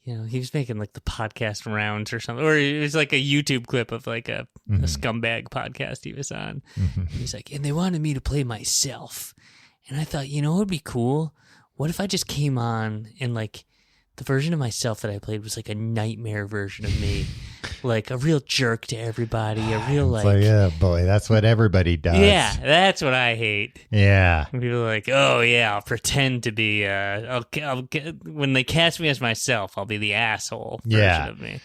he was making like the podcast rounds or something, or it was like a YouTube clip of like a scumbag podcast he was on. He's like, and they wanted me to play myself, and I thought, what would be cool? What if I just came on and like the version of myself that I played was like a nightmare version of me, like a real jerk to everybody, a real like yeah, boy, that's what everybody does. Yeah, that's what I hate. Yeah, people are like, oh yeah, I'll pretend to be. When they cast me as myself, I'll be the asshole version of me.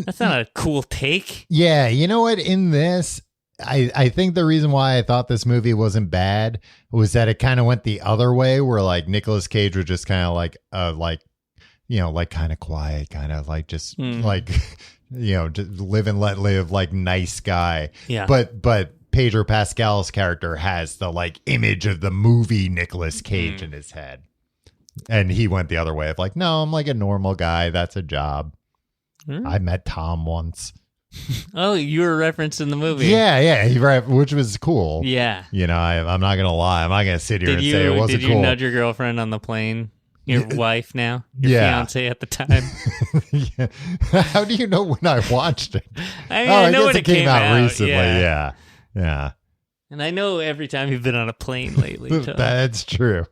That's not a cool take. Yeah, you know what? In this, I think the reason why I thought this movie wasn't bad was that it kind of went the other way, where like Nicolas Cage was just kind of like kind of quiet, kind of like just like, just live and let live, like nice guy. Yeah. But Pedro Pascal's character has the like image of the movie Nicolas Cage in his head. And he went the other way of like, no, I'm like a normal guy. That's a job. I met Tom once. Oh, you were referencing the movie. Yeah, which was cool. Yeah. I'm not going to lie. I'm not going to sit here and say it wasn't cool. Did you nudge your girlfriend on the plane? Your wife now? Your fiance at the time? Yeah. How do you know when I watched it? I know guess when it came out recently. Yeah. Yeah. And I know every time you've been on a plane lately. That's true.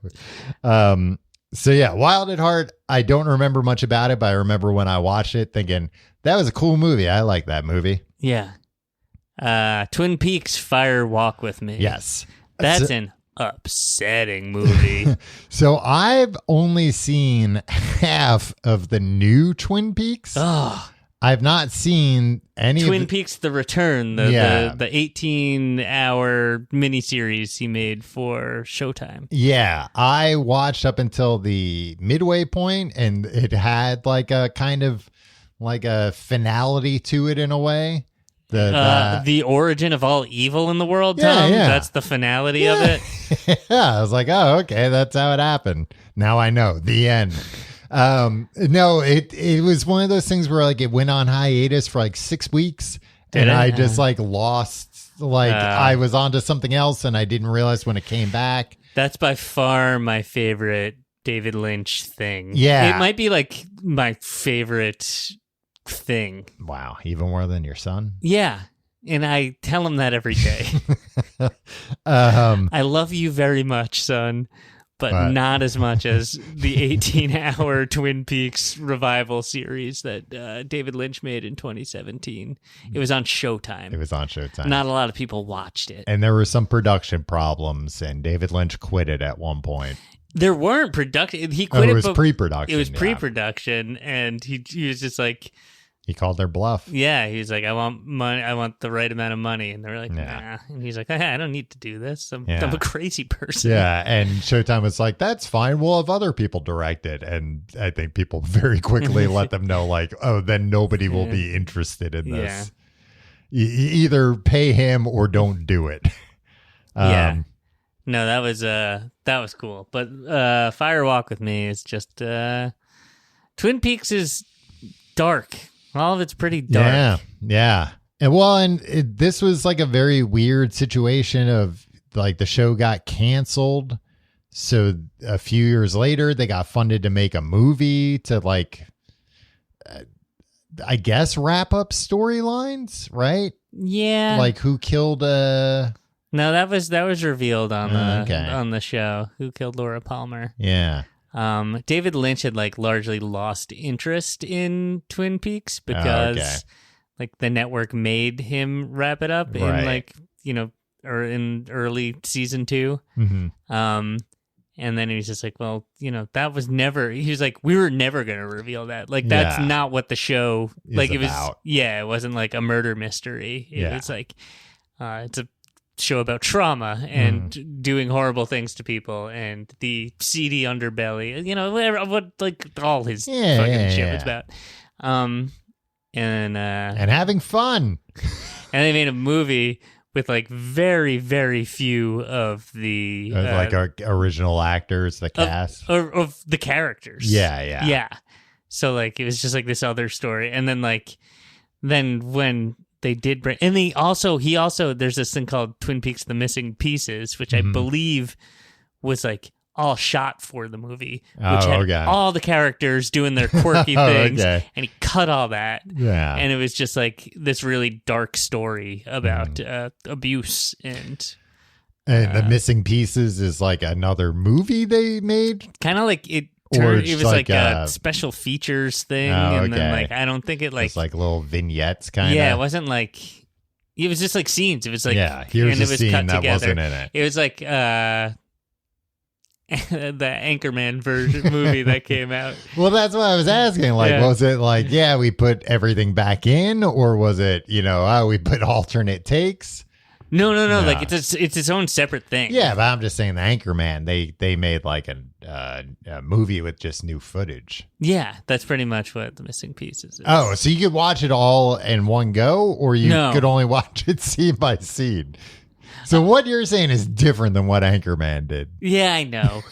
So yeah, Wild at Heart, I don't remember much about it, but I remember when I watched it thinking, that was a cool movie. I like that movie. Yeah. Twin Peaks Fire Walk With Me. Yes. That's an upsetting movie. So I've only seen half of the new Twin Peaks. Oh, I've not seen any Twin Peaks The Return, the 18-hour miniseries he made for Showtime. Yeah, I watched up until the midway point, and it had like a kind of like a finality to it in a way. The origin of all evil in the world, Yeah, Tom. yeah. That's the finality of it. Yeah, I was like, oh, okay, that's how it happened. Now I know. The end. No, it was one of those things where like it went on hiatus for like 6 weeks, Did and it? I just like lost. Like I was onto something else, and I didn't realize when it came back. That's by far my favorite David Lynch thing. Yeah. It might be like my favorite thing. Wow, even more than your son. Yeah. And I tell him that every day. Um, I love you very much, son, but not as much as the 18-hour Twin Peaks revival series that David Lynch made in 2017. It was on Showtime. It was on Showtime. Not a lot of people watched it. And there were some production problems, and David Lynch quit it at one point. There weren't production. He quit it it. was pre-production. It was yeah. pre-production, and he was just like, He called their bluff. yeah, he was like, I want money. I want the right amount of money. And they were like, nah. And he's like, I don't need to do this. I'm a crazy person. Yeah. And Showtime was like, that's fine. We'll have other people direct it. And I think people very quickly let them know, like, oh, then nobody will be interested in this. Yeah. Either pay him or don't do it. Yeah. No, that was cool. But Fire Walk with Me is just Twin Peaks is dark. All of it's pretty dark. Yeah. And this was like a very weird situation of like the show got canceled. So a few years later, they got funded to make a movie to like, I guess, wrap up storylines, right? Yeah. Like who killed No, that was revealed on the show. Who killed Laura Palmer? Yeah. David Lynch had like largely lost interest in Twin Peaks because like the network made him wrap it up in like, or in early season 2. Mm-hmm. And then he was just like, well, that was never, he was like, we were never going to reveal that. Like, that's not what the show, like, it about. It wasn't like a murder mystery. It was like, it's a show about trauma and doing horrible things to people and the seedy underbelly, whatever, what like all his fucking shit was about. And having fun. And they made a movie with like very, very few of the like our original actors, the cast of the characters. Yeah. So like it was just like this other story, and then when they did bring, and he also there's this thing called Twin Peaks: The Missing Pieces, which I believe was like all shot for the movie, which had all the characters doing their quirky things, and he cut all that, and it was just like this really dark story about abuse and The Missing Pieces is like another movie they made, kind of like it. It was like a special features thing, and then like I don't think it like little vignettes kind of. Yeah, it wasn't like it was just like scenes. It was like here's and a it was scene cut that together. wasn't in it. It was like the Anchorman version movie that came out. Well, that's what I was asking. Like, was it like we put everything back in, or was it we put alternate takes? No. Like it's its own separate thing. Yeah, but I'm just saying the Anchorman, they made like a movie with just new footage. Yeah, that's pretty much what The Missing Pieces is. Oh, so you could watch it all in one go, or you could only watch it scene by scene. So what you're saying is different than what Anchorman did. Yeah, I know.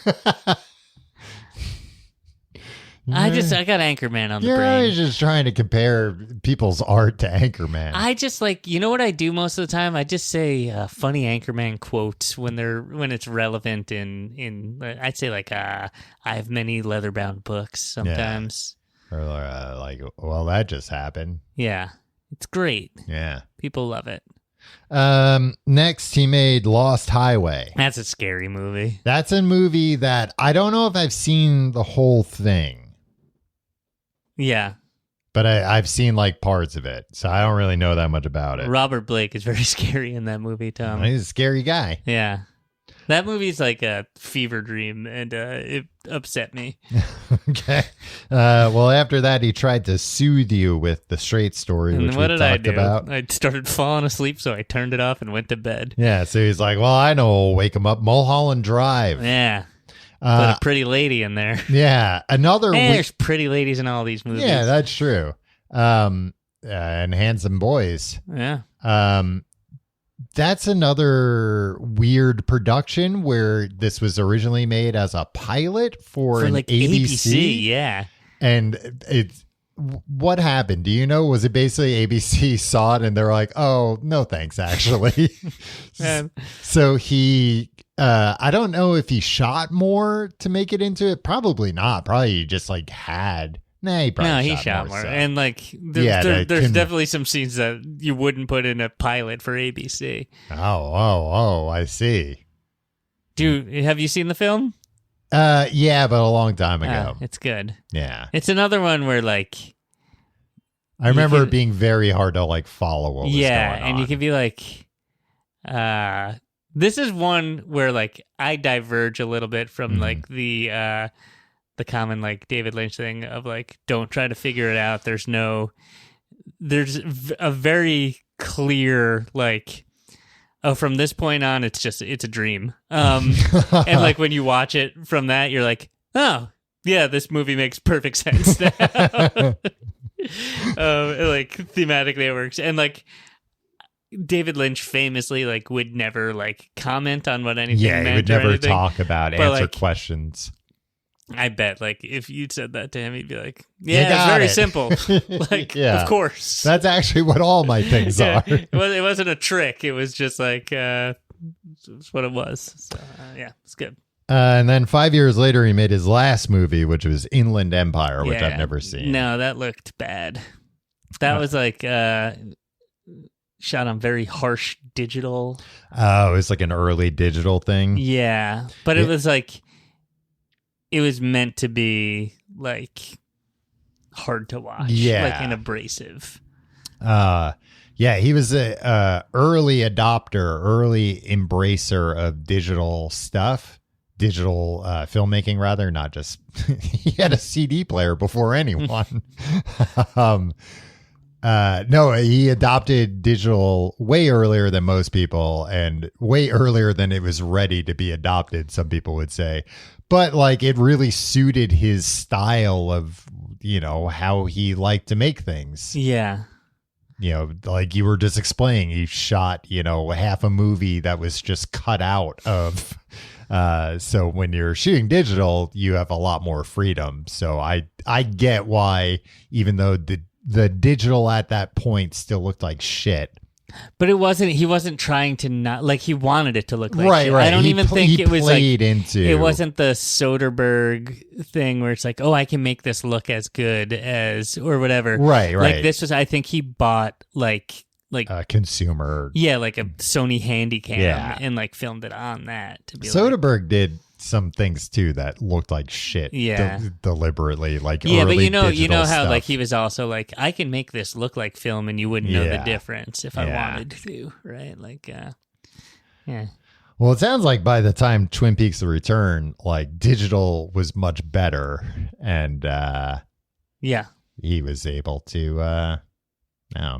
I got Anchorman on the brain. You're always just trying to compare people's art to Anchorman. I just like, what I do most of the time? I just say funny Anchorman quotes when it's relevant in I'd say like I have many leather-bound books sometimes. Yeah. Or like, well, that just happened. Yeah. It's great. Yeah. People love it. Next he made Lost Highway. That's a scary movie. That's a movie that I don't know if I've seen the whole thing. Yeah. But I've seen like parts of it, so I don't really know that much about it. Robert Blake is very scary in that movie, Tom. He's a scary guy. Yeah. That movie's like a fever dream, and it upset me. Okay. Well, after that, he tried to soothe you with The Straight Story, which we talked about. I started falling asleep, so I turned it off and went to bed. Yeah, so he's like, well, I know, we'll wake him up. Mulholland Drive. Yeah. Put a pretty lady in there. Yeah. There's pretty ladies in all these movies. Yeah, that's true. And handsome boys. Yeah. That's another weird production where this was originally made as a pilot for an like ABC. Yeah. And what happened? Do you know? Was it basically ABC saw it and they're like, oh, no, thanks, actually. So he, I don't know if he shot more to make it into it. Probably not. Probably he just like had. Nah, he shot more. So. And like, there's definitely some scenes that you wouldn't put in a pilot for ABC. Oh, I see. Have you seen the film? Yeah, but a long time ago. It's good. Yeah. It's another one where like, I remember it being very hard to like follow what was going on. Yeah, and you can be like, this is one where like I diverge a little bit from like the common like David Lynch thing of like, don't try to figure it out. There's a very clear like, oh, from this point on, it's a dream. And like when you watch it from that, you're like, oh yeah, this movie makes perfect sense now. Like thematically it works. And like David Lynch famously like would never like comment on what anything meant. Yeah, he would never talk about, answer questions. I bet, like, if you'd said that to him, he'd be like, yeah, it's very simple. Like, of course. That's actually what all my things are. It wasn't a trick. It was just like, it's what it was. So, yeah, it's good. And then 5 years later, he made his last movie, which was Inland Empire, which I've never seen. No, that looked bad. That was like shot on very harsh digital. Oh, it was like an early digital thing? Yeah, but it was like... It was meant to be like hard to watch, like and abrasive. Yeah, he was a early adopter, early embracer of digital stuff, digital filmmaking rather, not just he had a CD player before anyone. No, he adopted digital way earlier than most people and way earlier than it was ready to be adopted, some people would say. But like it really suited his style of, how he liked to make things. Yeah. Like you were just explaining, he shot, half a movie that was just cut out of. So when you're shooting digital, you have a lot more freedom. So I get why, even though the digital at that point still looked like shit. But he wasn't trying to not, like, he wanted it to look like right, shit. Right. I don't even think it was like, it wasn't the Soderbergh thing where it's like, oh, I can make this look as good as, or whatever. Right. Like this was, I think he bought like a consumer. Yeah, like a Sony Handycam and like filmed it on that. To be Soderbergh did some things too that looked like shit. Deliberately, like but you know how stuff. like he was also like, I can make this look like film and you wouldn't know the difference if I wanted to, right? Like, yeah. Well, it sounds like by the time Twin Peaks: The Return, like digital was much better, and he was able to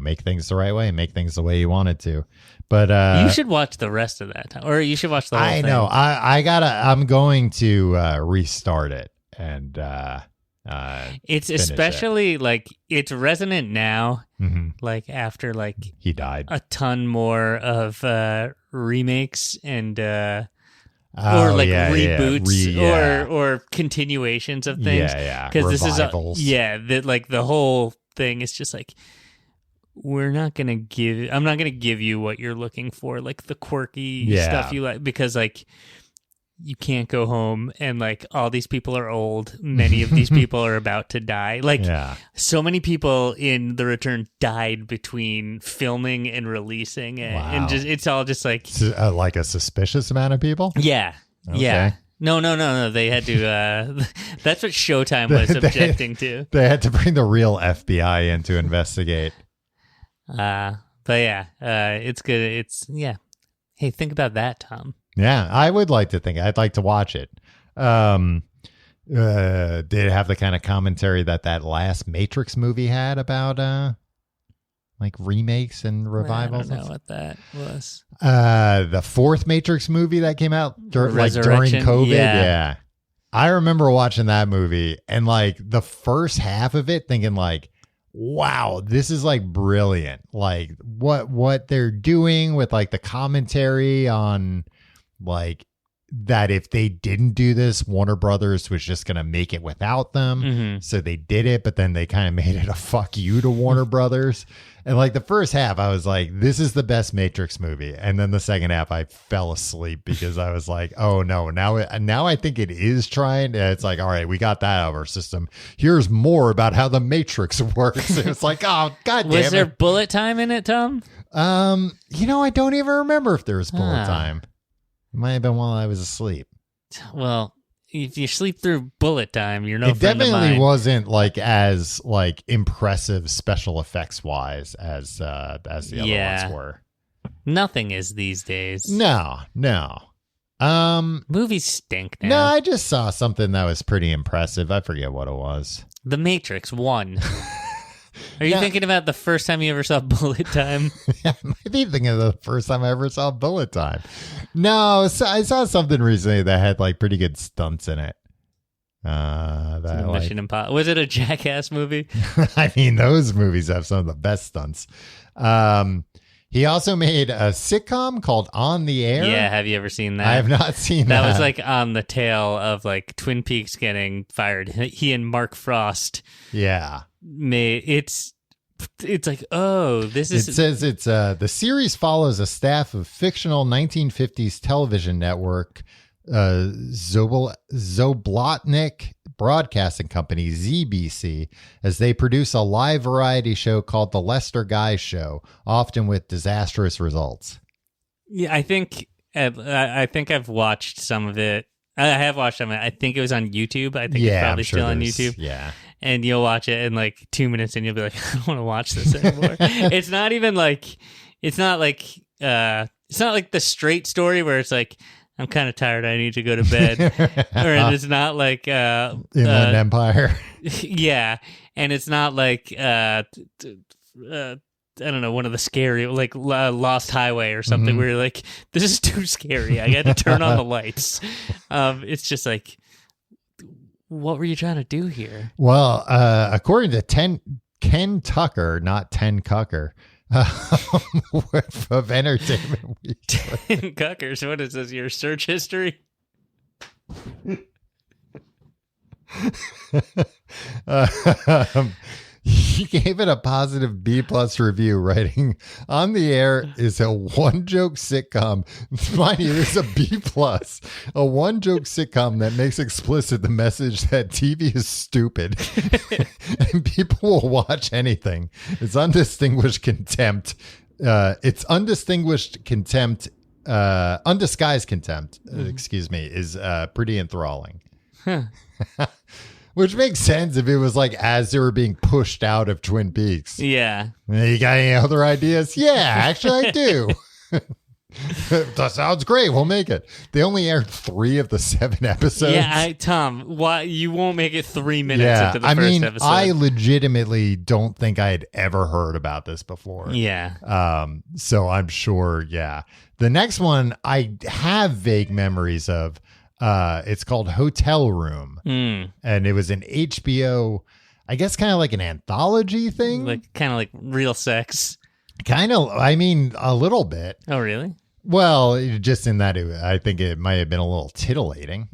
make things the right way, make things the way he wanted to. But you should watch the rest of that time, or you should watch the whole thing. Know. I'm going to restart it, and it's especially like it's resonant now, like after like he died, a ton more of remakes and or like reboots or continuations of things. Because this is the whole thing is just like, I'm not gonna give you what you're looking for, like the quirky stuff you like, because like you can't go home and like all these people are old. Many of these people are about to die. Like so many people in The Return died between filming and releasing it. And just it's all just like a suspicious amount of people. Yeah. Okay. Yeah. No. They had to. That's what Showtime was objecting to. They had to bring the real FBI in to investigate. But it's good. It's Hey, think about that, Tom. Yeah, I would like to think. I'd like to watch it. Did it have the kind of commentary that last Matrix movie had about like remakes and revivals? I don't know what that was. The fourth Matrix movie that came out during COVID. Yeah. I remember watching that movie and like the first half of it thinking like, wow, this is like brilliant. Like what they're doing with like the commentary on like that if they didn't do this, Warner Brothers was just going to make it without them. Mm-hmm. So they did it, but then they kind of made it a fuck you to Warner Brothers. And like the first half, I was like, this is the best Matrix movie. And then the second half, I fell asleep because I was like, oh no, now I think it is trying. It's like, all right, we got that out of our system. Here's more about how the Matrix works. And it's like, oh, God damn it. Was there bullet time in it, Tom? I don't even remember if there was bullet time. It might have been while I was asleep. Well, if you sleep through bullet time, you're no It friend of definitely mine. wasn't like as like impressive special effects wise as the other ones were. Nothing is these days. No. Movies stink now. No, I just saw something that was pretty impressive. I forget what it was. The Matrix 1. Are you thinking about the first time you ever saw bullet time? I might be thinking of the first time I ever saw bullet time. No, so I saw something recently that had like pretty good stunts in it. Mission Impossible. Was it a Jackass movie? I mean, those movies have some of the best stunts. He also made a sitcom called On the Air. Yeah, have you ever seen that? I have not seen that. That was like on the tail of like Twin Peaks getting fired. He and Mark Frost. Yeah. It's like, oh, this is. It says it's the series follows a staff of fictional 1950s television network Zoblotnik Broadcasting Company, ZBC, as they produce a live variety show called The Lester Guy Show, often with disastrous results. Yeah, I think I've watched some of it. I have watched some of it. I think it was on YouTube. I think it's probably still on YouTube. Yeah. And you'll watch it in like 2 minutes and you'll be like, I don't want to watch this anymore. It's not like the straight story where it's like, I'm kind of tired, I need to go to bed. Or it's not like Inland Empire. Yeah. And it's not like I don't know, one of the scary, like Lost Highway or something, where you're like, this is too scary. I got to turn on the lights. It's just like, what were you trying to do here? Well, according to Ken Tucker, not Ten Cucker, of Entertainment Weekly. 10 Cuckers, what is this, your search history? He gave it a positive B+ review, writing, On the Air is a one-joke sitcom. Mind you, it's a B+. A one-joke sitcom that makes explicit the message that TV is stupid and people will watch anything. Its undistinguished contempt, undisguised contempt, is pretty enthralling. Huh. Which makes sense if it was like as they were being pushed out of Twin Peaks. Yeah. You got any other ideas? Yeah, actually I do. That sounds great. We'll make it. They only aired 3 of the 7 episodes. Yeah, Tom, why you won't make it 3 minutes into the first episode? I legitimately don't think I had ever heard about this before. Yeah. So I'm sure, yeah. The next one I have vague memories of. It's called Hotel Room, and it was an HBO, I guess, kind of like an anthology thing, like kind of like Real Sex. Kind of, I mean, a little bit. Oh, really? Well, just in that, I think it might have been a little titillating.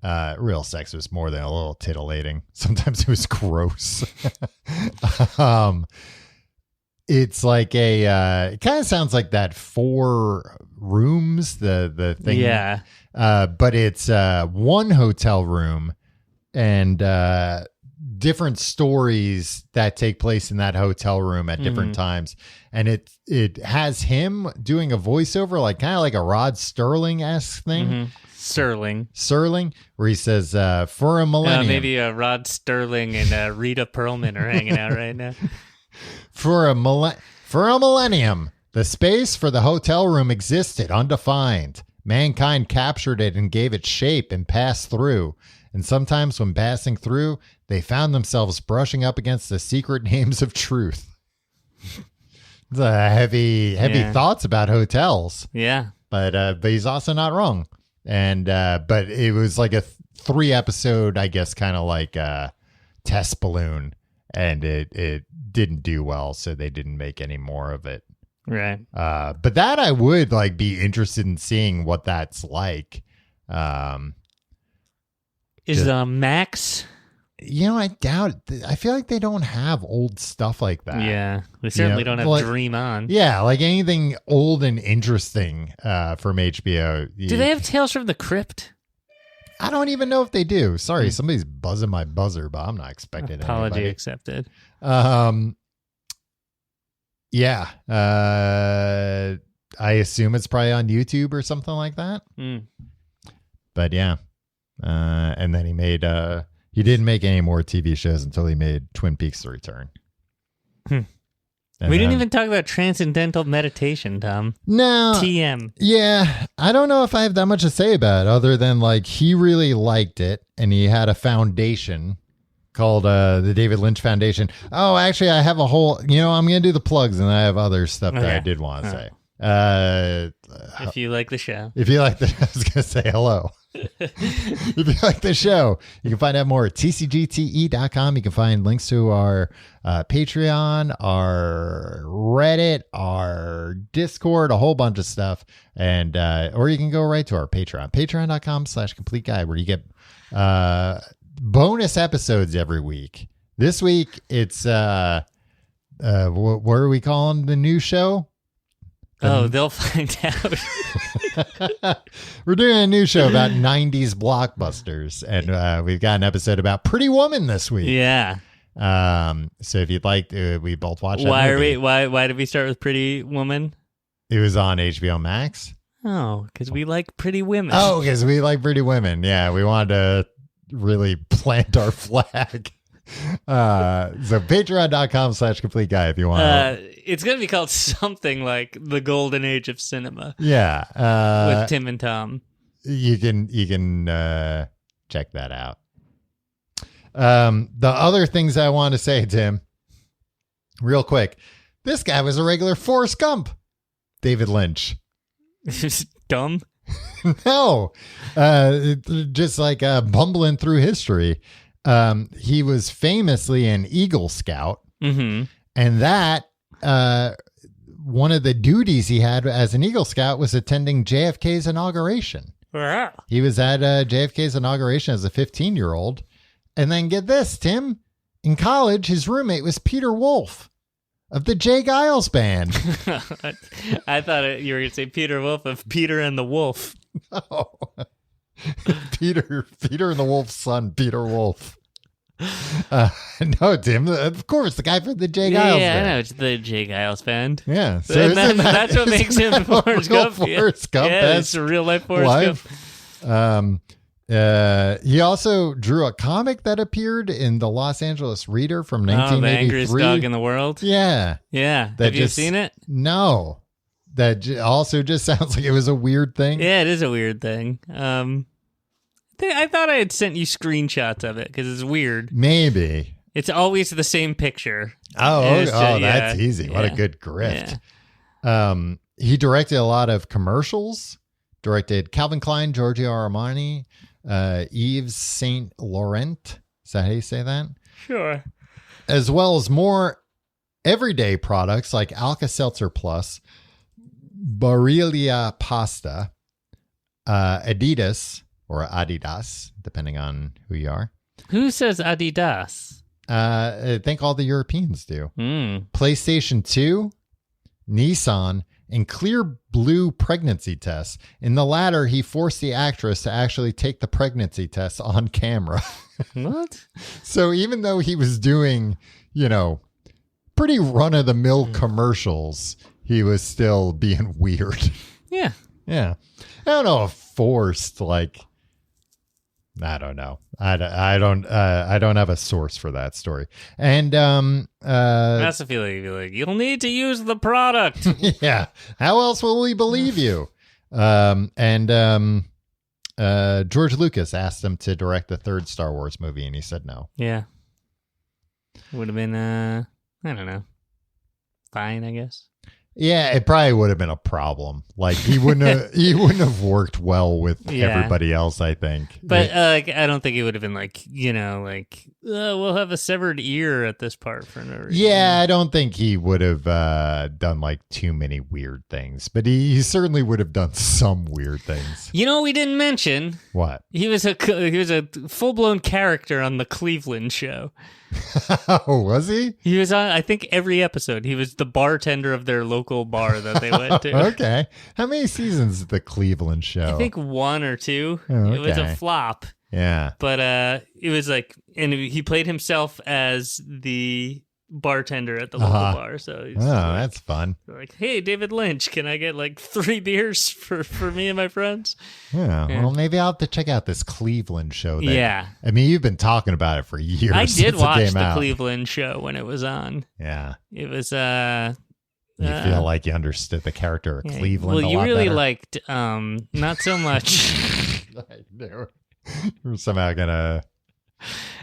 Real Sex was more than a little titillating. Sometimes it was gross. It's like it kind of sounds like that 4 Rooms, the thing. Yeah. But it's one hotel room and different stories that take place in that hotel room at different times. And it has him doing a voiceover, like kind of like a Rod Sterling-esque thing. Serling, where he says, for a millennium. Maybe Rod Sterling and Rita Perlman are hanging out right now. For a millennium, the space for the hotel room existed undefined. Mankind captured it and gave it shape and passed through. And sometimes when passing through, they found themselves brushing up against the secret names of truth. It's a heavy thoughts about hotels. Yeah. But he's also not wrong. And but it was like a 3 episode, I guess, kind of like test balloon. and it didn't do well, so they didn't make any more of it. Right. But that I would like be interested in seeing what that's like. Is Max? I doubt. I feel like they don't have old stuff like that. Yeah, they certainly don't have Dream On. Yeah, like anything old and interesting from HBO. Do they have Tales from the Crypt? I don't even know if they do. Sorry, somebody's buzzing my buzzer, but I'm not expecting Apology anybody. accepted. Yeah. I assume it's probably on YouTube or something like that. But yeah. And then he didn't make any more TV shows until he made Twin Peaks: The Return. We didn't even talk about Transcendental Meditation, Tom. No. TM. Yeah. I don't know if I have that much to say about it other than like he really liked it and he had a foundation called the David Lynch Foundation. Oh, actually, I have a whole, I'm going to do the plugs and I have other stuff that I did want to say. If you like the show. I was going to say hello. If you like the show, you can find out more at tcgte.com. You can find links to our Patreon, our Reddit, our Discord, a whole bunch of stuff. And, or you can go right to our Patreon, patreon.com/complete guide, where you get, bonus episodes every week. This week, it's, what are we calling the new show? They'll find out. We're doing a new show about 90s blockbusters, and we've got an episode about Pretty Woman this week. Yeah. So if you'd like, we both watch that movie. movie. Why did we start with Pretty Woman? It was on HBO Max. Oh, because we like pretty women. Oh, because we like pretty women. Yeah, we wanted to really plant our flag. So patreon.com/complete guy if you want. It's going to be called something like The Golden Age of Cinema. Yeah. With Tim and Tom. You can check that out. The other things I want to say, Tim, real quick. This guy was a regular Forrest Gump. David Lynch. Dumb? No. Just like bumbling through history. He was famously an Eagle Scout. Mm-hmm. And that one of the duties he had as an Eagle Scout was attending JFK's inauguration. Yeah. He was at JFK's inauguration as a 15-year-old. And then get this, Tim. In college, his roommate was Peter Wolf of the Jay Giles Band. I thought you were going to say Peter Wolf of Peter and the Wolf. No. Peter and the Wolf's son, Peter Wolf. No, Tim, of course, the guy from the Jay Giles Band. Yeah, I know, it's the Jay Giles Band. Yeah. So that's what makes him Forrest Gump. Forrest Gump. Yeah, it's a real life Forrest Gump. He also drew a comic that appeared in the Los Angeles Reader from 1983. The angriest dog in the world? Yeah. Yeah. Have you seen it? No. That also just sounds like it was a weird thing. Yeah, it is a weird thing. I thought I had sent you screenshots of it because it's weird. Maybe. It's always the same picture. That's easy. What a good grift. Yeah. He directed a lot of commercials. Directed Calvin Klein, Giorgio Armani, Yves Saint Laurent. Is that how you say that? Sure. As well as more everyday products like Alka-Seltzer Plus, Barilla Pasta, Adidas, or Adidas, depending on who you are. Who says Adidas? I think all the Europeans do. Mm. PlayStation 2, Nissan, and Clear Blue pregnancy tests. In the latter, he forced the actress to actually take the pregnancy test on camera. What? So even though he was doing, pretty run-of-the-mill commercials, he was still being weird. Yeah. Yeah. I don't know if forced, I don't know. I don't have a source for that story. And that's the feeling. You're like, you'll need to use the product. Yeah. How else will we believe you? George Lucas asked him to direct the third Star Wars movie, and he said no. Yeah. Would have been I don't know. Fine, I guess. Yeah, it probably would have been a problem. He wouldn't have worked well with everybody else, I think. But I don't think it would have been we'll have a severed ear at this part for no reason. Yeah, I don't think he would have done like too many weird things, but he certainly would have done some weird things. You know what we didn't mention? What? He was a full-blown character on the Cleveland show. Oh, was he? He was on, I think, every episode. He was the bartender of their local bar that they went to. Okay. How many seasons is the Cleveland show? I think 1 or 2. Oh, okay. It was a flop. Yeah. But it was like, and he played himself as the bartender at the local bar. So he's that's fun. Like, hey, David Lynch, can I get like 3 beers for me and my friends? Yeah. Well, maybe I'll have to check out this Cleveland show. Yeah. I mean, you've been talking about it for years. I did watch the out. Cleveland show when it was on. Yeah. It was You feel like you understood the character of Cleveland. Well, a you lot really better? liked not so much. I knew. We're somehow gonna.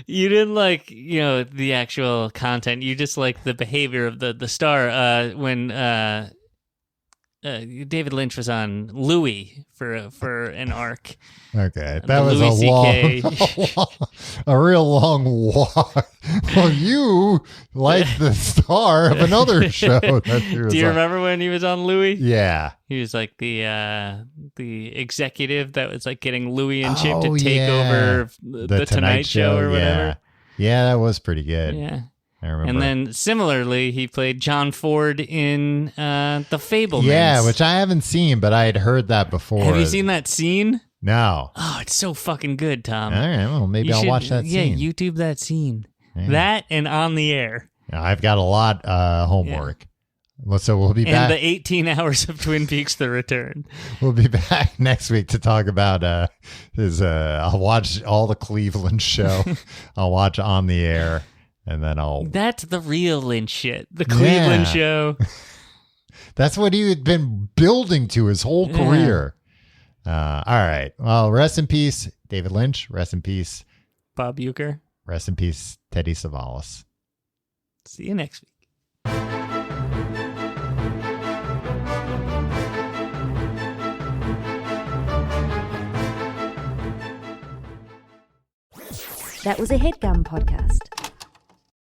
You didn't like, the actual content. You just like the behavior of the star. When David Lynch was on Louis for an arc. Okay, that was a real long walk. Well, you like the star of another show. Do you remember when he was on Louis? Yeah, he was like the executive that was like getting Louis and Chip to take over the Tonight Show or whatever. Yeah, that was pretty good. Yeah. I remember. And then similarly, he played John Ford in The Fabelmans. Yeah, which I haven't seen, but I had heard that before. Have you seen that scene? No. Oh, it's so fucking good, Tom. All right, well, maybe I'll watch that scene. Yeah, YouTube that scene. Yeah. That and On the Air. I've got a lot homework. Yeah. So we'll be back. And the 18 hours of Twin Peaks: The Return. We'll be back next week to talk about I'll watch all the Cleveland show. I'll watch On the Air. And then That's the real Lynch shit. The Cleveland show. That's what he had been building to his whole career. All right. Well, rest in peace, David Lynch. Rest in peace, Bob Uecker. Rest in peace, Teddy Savalas. See you next week. That was a HeadGum podcast.